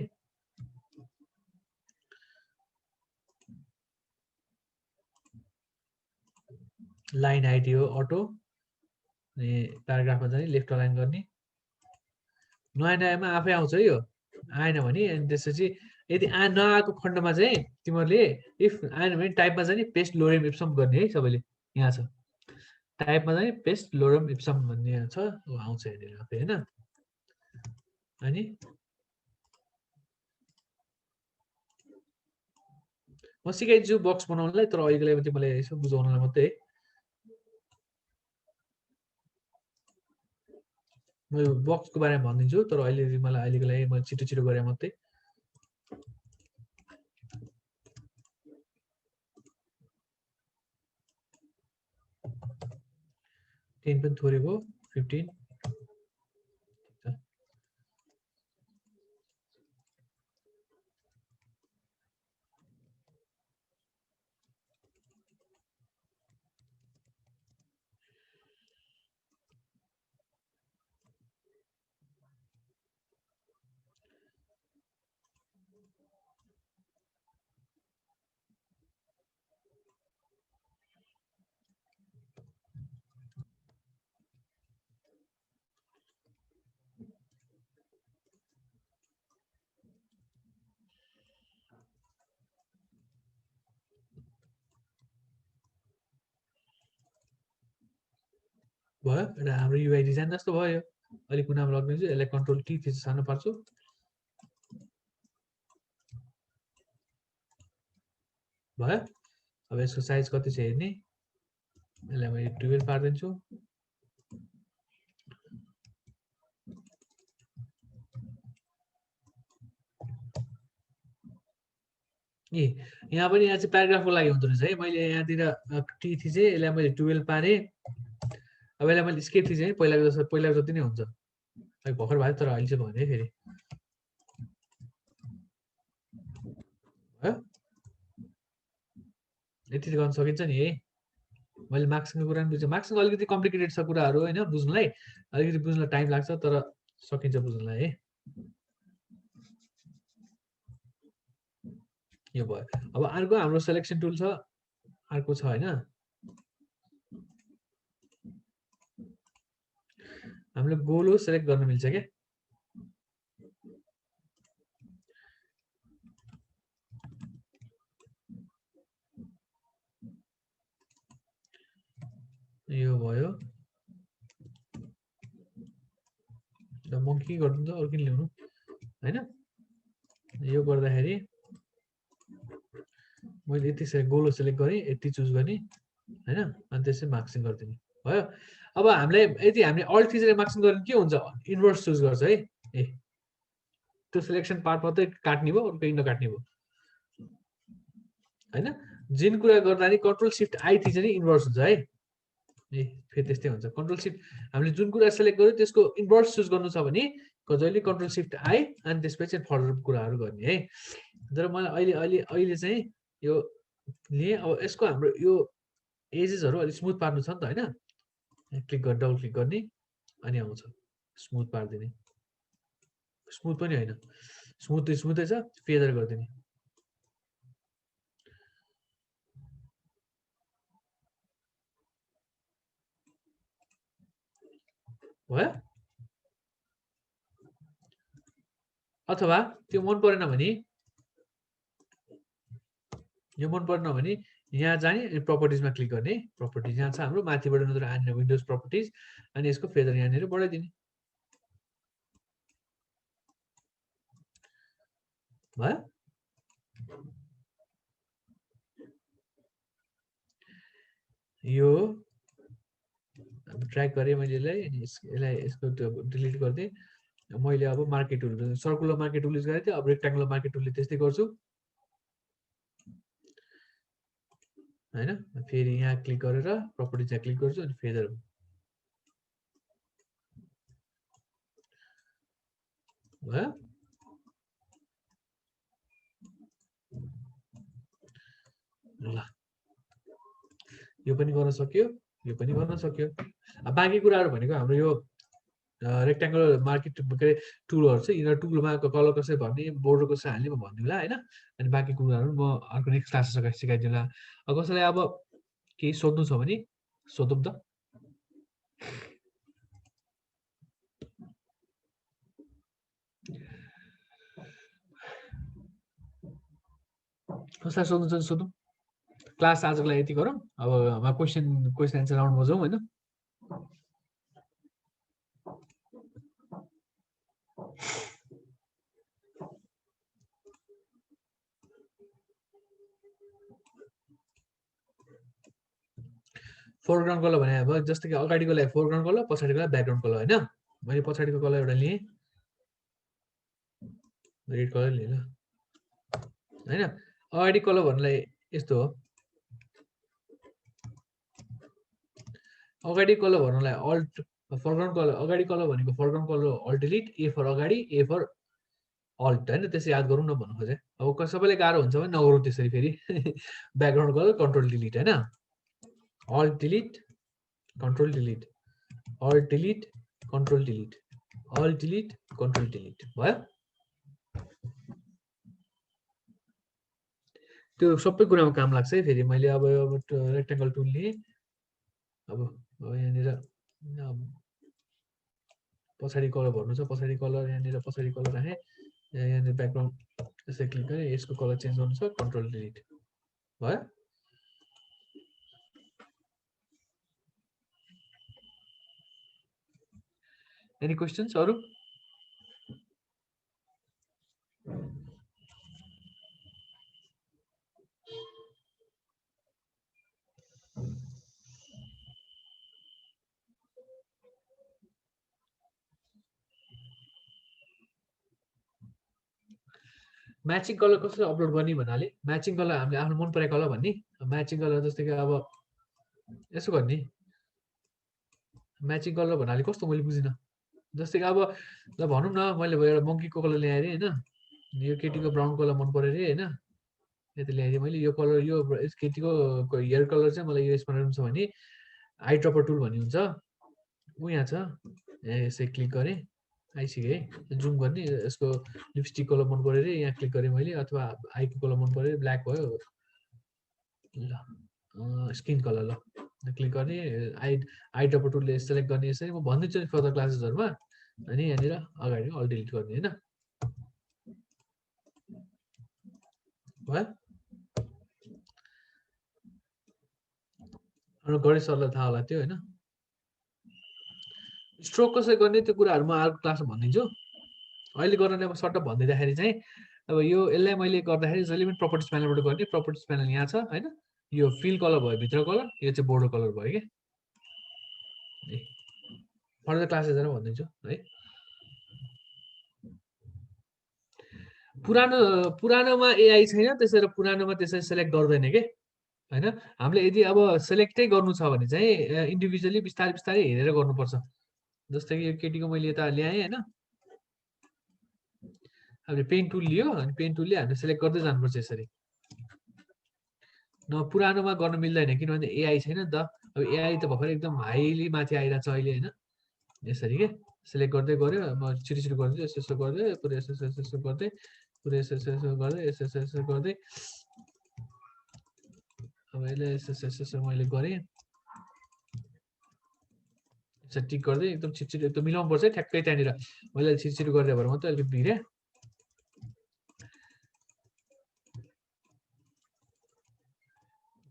लाइन हाइट यो अटो अनि प्याराग्राफमा जाने लेफ्ट अलाइन गर्ने नयाँ नयाँमा आफै आउँछ है यो आएन भने अनि त्यसपछि यदि नआएको खण्डमा चाहिँ तिमीहरूले इफ आएन भने टाइपमा जाने पेस्ट लोरेम इप्सम गर्ने है सबैले यहाँ छ टाइपमा जाने पेस्ट लोरेम इप्सम भन्ने छ आउँछ यहाँनिर आफै होइन अनि म सिकाइदिन्छु बक्स बनाउनलाई तर अहिलेको लागि तिमीलाई यसो बुझाउनलाई मात्रै है म यो बक्सको बारेमा भनिदिन्छु तर अहिले मलाई अहिलेको लागि मैले छिटो छिटो गरेँ मात्रै 10 पनि थोरै भयो 15 भयो एउटा हाम्रो युआई डिजाइन जस्तो भयो अहिले कुनामा लगिदिन्छु यसलाई कन्ट्रोल टी थिचेर सानो पार्छु भयो अब यसको साइज कति छ हेर्ने यसलाई मैले 12 पार्दिन्छु ए यहाँ पनि यहाँ चाहिँ प्याराग्राफको लागि हुँदो रहेछ है मैले यहाँतिर टी थिचेँ यसलाई मैले 12 पारेँ अब यसलाई मैले स्केप थिचेँ पहिलाको जति नै हुन्छ अहिले भर्खर भयो तर अहिले चाहिँ भने फेरि यति गर्न सकिन्छ नि है मैले मार्क्सको कुरा पनि बुझेँ मार्क्सको अलिकति कम्प्लिकेटेड छ कुराहरू होइन बुझ्नलाई अलिकति बुझ्नलाई टाइम लाग्छ तर सकिन्छ बुझ्नलाई है यो भयो अब अर्को हाम्रो सेलेक्सन टुल छ अर्को छ होइन हामीले गोलो सेलेक्ट गर्न मिल्छ क्या यो भयो म के गर्नु त अरु किन ल्याउनु हैन यो गर्दाखेरि मैले यति गोलो सेलेक्ट गरेँ यति चुज गर्ने हैन अनि त्यसै मार्क्सिङ गर्दिने भयो अब हामीले यदि हामीले अल्ट थिचेर मार्क्सिङ गर्ने के हुन्छ इन्भर्स चुज गर्छ है ए त्यो सिलेक्सन पार्ट मात्रै काट्ने भयो अरु केही नकाट्ने भयो हैन जिन कुरा गर्दा नि कन्ट्रोल शिफ्ट आई थिचेर इन्भर्स हुन्छ है ए फेरि त्यस्तै हुन्छ कन्ट्रोल शिफ्ट हामीले जुन कुरा सेलेक्ट गर्यो त्यसको इन्भर्स चुज गर्नु छ भने जहिले कन्ट्रोल शिफ्ट आई अनि त्यसपछि फर्दर कुराहरू गर्ने है तर मलाई अहिले चाहिँ यो लिए अब यसको हाम्रो यो एजेसहरु अलि स्मुथ पार्नु छ नि त हैन क्लिक गरेर डबल क्लिक गर्ने अनि आउँछ स्मुथ पार्दिने स्मुथ पनि हैन स्मुथै छ फेदर गर्दिने भयो अथवा त्यो मन परेन भने यो मन परेन भने यहाँ जाने अनि प्रपर्टिजमा क्लिक गर्ने प्रपर्टिज यहाँ छ हाम्रो माथिबाट नत्र आने विन्डोज प्रपर्टिज अनि यसको फेदर यहाँनिर बढाइदिने भयो यो ट्र्याक गरेँ मैले यसलाई यसको डिलिट गर्दै मैले अब market tool circular market tool use गरेको थिएँ अब रेक्टेंगुलर मार्केट टुलले त्यस्तै गर्छु हैन फेरि यहाँ क्लिक गरेर प्रपर्टिजमा क्लिक गर्छु अनि फेदर भयो ल यो पनि गर्न सक्यो यो पनि गर्न सक्यो अब बाँकी कुराहरु भनेको हाम्रो यो रेक्टेंगुलर मार्केट के टुलहरु छ यिनीहरु टुलमा कलर कसरी भर्ने बोर्डर कसरी हाल्ने म भन्दिला हैन अनि बाँकी कुराहरु म अर्को नेक्स्ट क्लास सिकाइदिन्ला कसैलाई अब केही सोध्नु छ भने सोधौं त कसैलाई सोध्नु छ भने सोधौं क्लास आजको लागि यति गरौँ अब हामी क्वेशन एन्सर राउन्डमा जाउँ हैन फोरग्राउन्ड कलर भने अब जस्तो कि अगाडिको लागि फोरग्राउन्ड कलर पछाडिको लागि ब्याकग्राउन्ड कलर हैन मैले पछाडिको कलर एउटा लिए रेड कलर लिए ल हैन अगाडि कलर भन्नलाई यस्तो हो अगाडि कलर भन्नलाई अल्ट फोरग्राउन्ड कलर अगाडि कलर भनेको foreground colour alt delete a for अगाडि ए फर अल्ट हैन त्यसै याद गरौँ न भन्नु खोजे अब सबैले गाह्रो हुन्छ भने नगरौँ त्यसरी फेरि ब्याकग्राउन्ड कलर कन्ट्रोल डिलिट हैन alt delete control delete alt delete control delete alt delete control delete भयो त्यो सबै कुरामा काम लाग्छ है फेरि मैले अब रेक्टेंगल टुल लिए अब यहाँनिर पछाडि कलर भर्नु छ पछाडि कलर यहाँनिर पछाडि कलर राखे यहाँनिर ब्याकग्राउन्ड यसै क्लिक गरे यसको कलर चेन्ज गर्नु छ कन्ट्रोल डिलिट भयो एनी क्वेसन्स अरु? म्याचिङ कलर कसरी अपलोड गर्ने भन्नाले म्याचिङ कलर हामीले आफ्नो मन परेको कलर भन्ने म्याचिङ कलर जस्तै कि अब यसो गर्ने म्याचिङ कलर भन्नाले कस्तो मैले बुझिनँ जस्तै कि अब ल भनौँ न मैले एउटा मङ्कीको कलर ल्याएँ अरे होइन यो केटीको ब्राउन कलर मन पऱ्यो अरे होइन यता ल्याइदिएँ मैले यो कलर यो केटीको हेयर कलर चाहिँ मलाई यो यसमा रहनु छ भने आई ड्रपर टुल भन्ने हुन्छ ऊ यहाँ छ यसै क्लिक गरेँ आइसक्यो है जुम गर्ने यसको लिपस्टिक कलर मन पऱ्यो अरे यहाँ क्लिक गरेँ मैले अथवा आईको कलर मन पऱ्यो ब्ल्याक भयो ल स्किन कलर ल क्लिक गर्ने आई ड्रपर टुलले सेलेक्ट गर्ने यसरी म भनिदिन्छु नि फर्दर क्लासेसहरूमा अनि यहाँनिर अगाडि अल डिलिट गर्ने होइन भयो गणेश सरलाई थाहा होला त्यो होइन स्ट्रोक कसरी गर्ने त्यो कुराहरू म अर्को क्लासमा भनिदिन्छु अहिले गर्न अब सर्ट भनिदिँदाखेरि चाहिँ अब यो यसलाई मैले गर्दाखेरि जहिले पनि प्रपर्टिज प्यानलबाट गर्ने प्रपर्टिज प्यानल यहाँ छ होइन यो फिल कलर भयो भित्र कलर यो चाहिँ बोर्डर कलर भयो कि फर्दर क्लासेसहरू भनिदिन्छु है पुरानोमा एआई छैन त्यसरी पुरानोमा त्यसरी सेलेक्ट गर्दैन के होइन हामीले यदि अब सेलेक्टै गर्नु छ भने चाहिँ इन्डिभिजुअली बिस्तारै बिस्तारै हेरेर गर्नुपर्छ जस्तै कि यो केटीको मैले यता ल्याएँ होइन हामीले पेन टुल लियो अनि पेन टुलले हामीले सेलेक्ट गर्दै जानुपर्छ यसरी न पुरानोमा गर्न मिल्दैन किनभने एआई छैन नि त अब एआई त भर्खर एकदम हाइली माथि आइरहेको छ अहिले होइन यसरी के सेलेक्ट गर्दै गऱ्यो म छिटो छिटो गर्दै यसो यसो गर्दै पुरै यसो यसो यसो गर्दै पुरै यसो यसो यसो गर्दै यसो यसो यसो गर्दै अब यसले यसो यसो यसो मैले गरेँ यसो टिक गर्दै एकदम छिटो छिटो एकदम मिलाउनु पर्छ ठ्याक्कै त्यहाँनिर मैले छिटो छिटो गर्दै भएर मात्रै अलिकति बिग्रेँ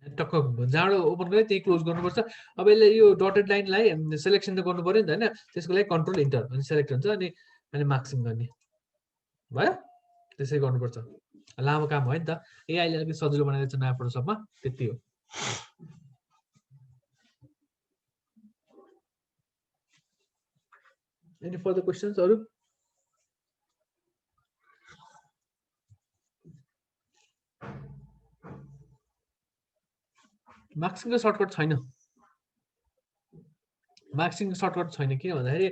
टक्क जाडो ओपन गरेँ त्यही क्लोज गर्नुपर्छ अब यसले यो डटेड लाइनलाई सेलेक्सन त गर्नु पऱ्यो नि त होइन त्यसको लागि कन्ट्रोल इन्टर अनि सेलेक्ट हुन्छ अनि मार्क्सिङ गर्ने भयो त्यसै गर्नुपर्छ लामो काम भयो नि त एआईले अलिकति सजिलो बनाइदिएको छ नयाँ फोटोसपमा त्यति हो एनी फर्दर क्वेसन्स अरु मार्क्सिङको सर्टकट छैन मार्क्सिङको सर्टकट छैन किन भन्दाखेरि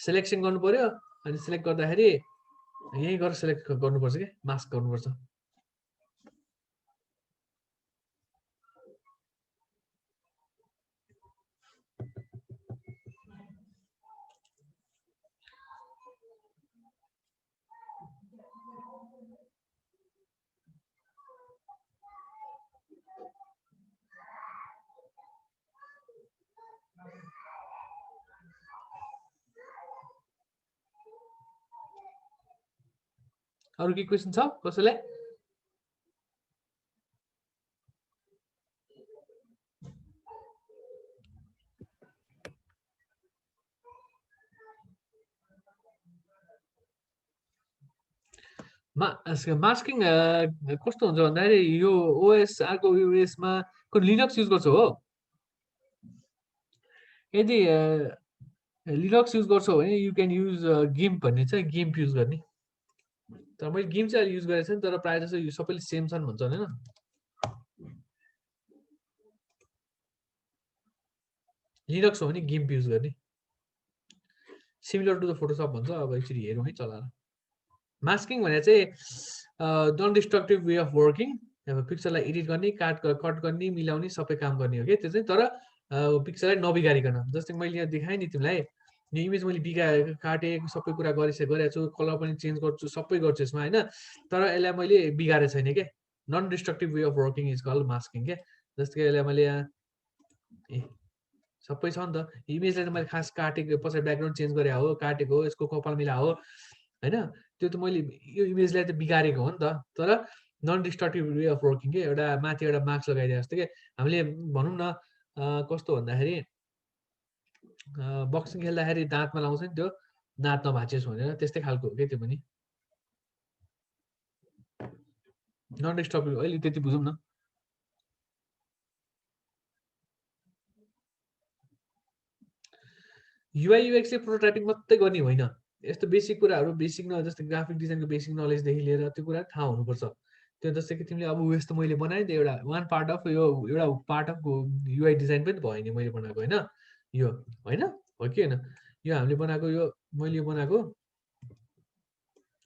सेलेक्सन गर्नु पर्यो अनि सेलेक्ट गर्दाखेरि यही गरेर सेलेक्ट गर्नुपर्छ के मार्क्स गर्नुपर्छ अरु के क्वेशन छ कसैलाई मास्किङ कस्तो हुन्छ भन्दाखेरि यो ओएस अर्को ओएसमा लिनक्स युज गर्छौ हो यदि लिनक्स युज गर्छौ भने यु क्यान युज गिम्प भन्ने चाहिँ गिम्प युज गर्ने तर मैले गिम्प चाहिँ युज गरेको छैन तर प्रायः जस्तो यो सबैले सेम छन् भन्छ हैन लिनक्स हो भने गिम्प युज गर्ने सिमिलर टु द फोटोशप भन्छ अब एकचोटि हेरौँ है चलाएर मास्किङ भने चाहिँ non destructive way of working अब पिक्चरलाई एडिट गर्ने कट गर्ने मिलाउने सबै काम गर्ने हो के त्यो चाहिँ तर पिक्चरलाई नबिगारिकन जस्तै मैले यहाँ देखाएँ नि तिमीलाई यो इमेज मैले काटेँ सबै कुरा गरेको छु कलर पनि चेन्ज गर्छु सबै गर्छु यसमा हैन तर यसलाई मैले बिगारेको छैन के non destructive way of working is called masking के जस्तै यसलाई मैले यहाँ सबै छ नि त इमेजलाई त मैले खास काटेको पछि ब्याकग्राउन्ड चेन्ज गरे हो काटेको हो यसको कपाल मिला हो हैन त्यो त मैले यो इमेजलाई त बिगारेको हो नि त तर non destructive way of working के एउटा माथि एउटा मार्क्स लगाइदिए जस्तो के हामीले भनौँ न कस्तो भन्दाखेरि बक्सिङ खेल्दाखेरि दाँतमा लाउँछ नि त्यो नाच नभाचेस् भनेर त्यस्तै खालको हो के त्यो पनि नन टेक्स्ट टपिक अहिले त्यति बुझौँ न युआई युएक्स चाहिँ प्रोटोटाइपिङ मात्रै गर्ने होइन यस्तो बेसिक कुराहरू बेसिक न जस्तै ग्राफिक डिजाइनको बेसिक नलेजदेखि लिएर त्यो कुरा थाहा हुनुपर्छ त्यो जस्तै कि तिमीले अब यस्तो मैले बनाएँ नि एउटा वान पार्ट अफ यो एउटा पार्ट अफ युआई डिजाइन पनि भयो नि मैले बनाएको होइन यो होइन हो कि होइन यो हामीले बनाएको यो मैले बनाएको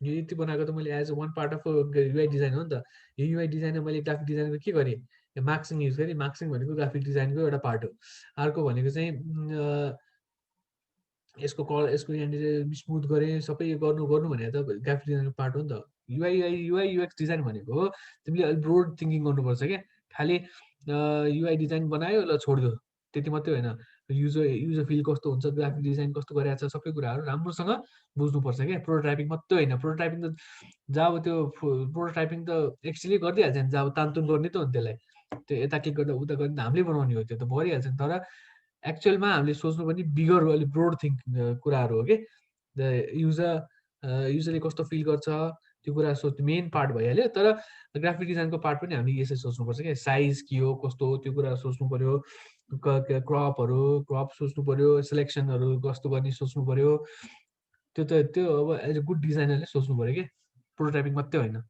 यो यति बनाएको त मैले as a one part of UI design हो नि त यो युआई डिजाइनमा मैले ग्राफिक डिजाइनको के गरेँ मार्क्सिङ युज गरेँ मार्क्सिङ भनेको ग्राफिक डिजाइनको एउटा पार्ट हो अर्को भनेको चाहिँ यसको यहाँनिर स्मुथ गरेँ सबै गर्नु भनेर त ग्राफिक डिजाइनको पार्ट हो नि त युआई युएक्स डिजाइन भनेको तिमीले अलिक ब्रोड थिङ्किङ गर्नुपर्छ क्या खालि युआई डिजाइन बनायो ल छोडिदियो त्यति मात्रै होइन युजर फिल कस्तो हुन्छ ग्राफिक डिजाइन कस्तो गरिरहेको छ सबै कुराहरू राम्रोसँग बुझ्नुपर्छ क्या प्रोटोटाइपिङ मात्रै होइन प्रोटोटाइपिङ त जब त्यो प्रोटोटाइपिङ त एक्चुअली गरिदिइहाल्छ नि जब तानतुन गर्ने त हो नि त्यसलाई त्यो यता क्लिक गर्दा उता गर्ने हामीले बनाउने हो त्यो त भइहाल्छ नि तर एक्चुअलमा हामीले सोच्नु पनि बिगर अलिक ब्रोड कुराहरू हो कि युजरले कस्तो फिल गर्छ त्यो कुरा सोच्नु मेन पार्ट भइहाल्यो तर ग्राफिक डिजाइनको पार्ट पनि हामीले यसरी सोच्नुपर्छ क्या साइज के हो कस्तो हो त्यो कुरा सोच्नु पर्यो क्रप सोच्नु पर्यो सिलेक्सनहरू कस्तो गर्ने सोच्नु पर्यो त्यो अब एज अ गुड डिजाइनरले सोच्नु पर्यो कि प्रोटोटाइपिङ मात्रै होइन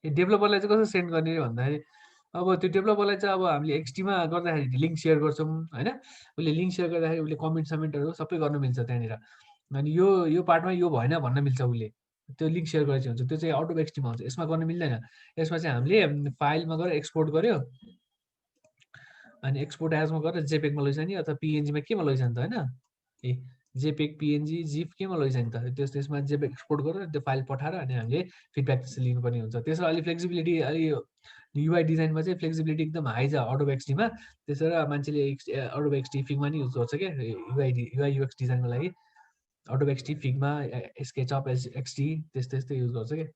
डेभलपरलाई चाहिँ कसरी सेन्ड गर्ने भन्दाखेरि अब त्यो डेभलपरलाई चाहिँ अब हामीले एक्सटीमा गर्दाखेरि लिङ्क सेयर गर्छौँ होइन उसले लिङ्क सेयर गर्दाखेरि उसले कमेन्ट समेन्टहरू सबै गर्नु मिल्छ त्यहाँनिर अनि यो पार्टमा यो भएन भन्न मिल्छ उसले त्यो लिङ्क सेयर गरेपछि हुन्छ त्यो चाहिँ आउट अफ एक्सटीमा हुन्छ यसमा गर्नु मिल्दैन यसमा चाहिँ हामीले फाइलमा गएर एक्सपोर्ट गर्यो अनि एक्सपोर्ट एजमा गरेर जेपेकमा लैजाने अथवा पिएनजीमा केमा लैजाने त होइन ए जेपेक पिएनजी जिप केमा लैजाने त त्यसमा जेपेक एक्सपोर्ट गरेर त्यो फाइल पठाएर अनि हामीले फिडब्याक चाहिँ लिनुपर्ने हुन्छ त्यसमा अलिक फ्लेक्सिबिलिटी अलि युआई डिजाइनमा चाहिँ फ्लेक्सिबिलिटी एकदम हाई छ आउट अफ एक्सटीमा त्यसो मान्छेले आउट अफ एक्सटी फिगमा नि युज गर्छ क्या युआई युएक्स डिजाइनको लागि out of XD Figma SketchUp XD त्यस्तै युज गर्छ क्या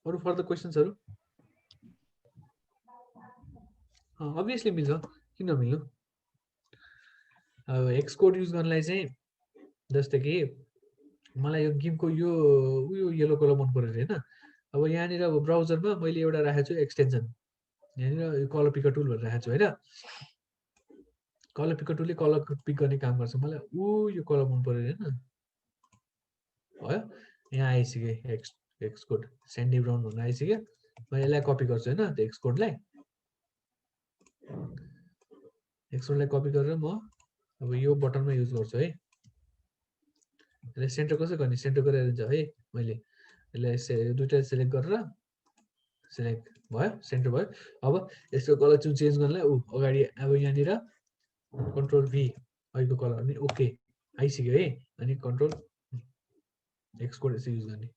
अरू फर्दर क्वेसन्सहरू अभियसली मिल्छ किन नमिल्नु अब एक्सकोड युज गर्नलाई चाहिँ जस्तै कि मलाई यो गिम्पको यो येलो कलर मन पऱ्यो अरे होइन अब यहाँनिर अब ब्राउजरमा मैले एउटा राखेको छु एक्सटेन्सन यहाँनिर यो कलर पिकर टुल भनेर राखेको छु होइन कलर पिकर टुलले कलर पिक गर्ने काम गर्छ मलाई यो कलर मन पऱ्यो होइन भयो यहाँ आइसक्यो एक्सकोड स्यान्डी ब्राउन भनेर आइसक्यो मैले यसलाई कपी गर्छु होइन त्यो एक्सकोडलाई कपी गरेर म अब यो बटनमा युज गर्छु है यसलाई सेन्टर कसरी गर्ने सेन्टर गरेर दिन्छ है मैले यसलाई दुईटा सेलेक्ट गरेर सेलेक्ट भयो सेन्टर भयो अब यसको कलर चेन्ज गर्नलाई अगाडि अब यहाँनिर कन्ट्रोल भी अहिलेको कलर अनि ओके आइसक्यो है अनि कन्ट्रोल एक्सकोड यसरी युज गर्ने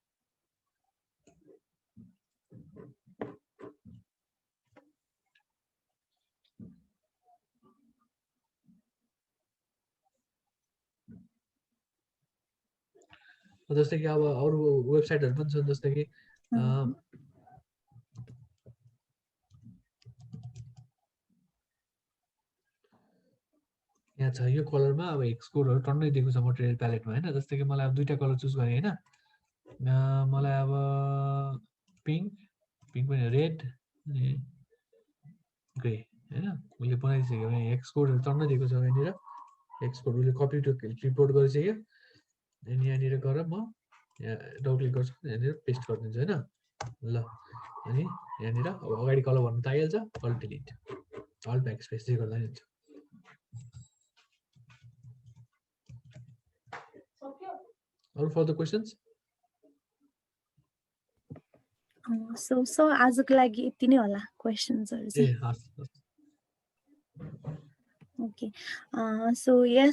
जस्तै कि अब अरू वेबसाइटहरू पनि छन् जस्तै कि यहाँ छ यो कलरमा अब एक्सकोडहरू टन्नै दिएको छ मटेरियल प्यालेटमा होइन जस्तै कि मलाई अब दुईटा कलर चुज गरेँ होइन मलाई अब पिङ्क पनि रेड अनि ग्रे होइन उसले बनाइसक्यो एक्सकोडहरू टन्नै दिएको छ यहाँनिर एक्सकोड उसले कपी टु क्लिपबोर्ड गरिसक्यो अनि यहाँनिर गएर म यहाँ डबल क्लिक गर्छु यहाँनिर पेस्ट गरिदिन्छु होइन ल अनि यहाँनिर अब अगाडि कलर भन्नु त आइहाल्छ alt delete alt back space चाहिँ गर्दा नि हुन्छ अरू फर्दर क्वेसन्स सो आजको लागि यति नै होला क्वेसन्सहरु चाहिँ ए हस् ओके सो यस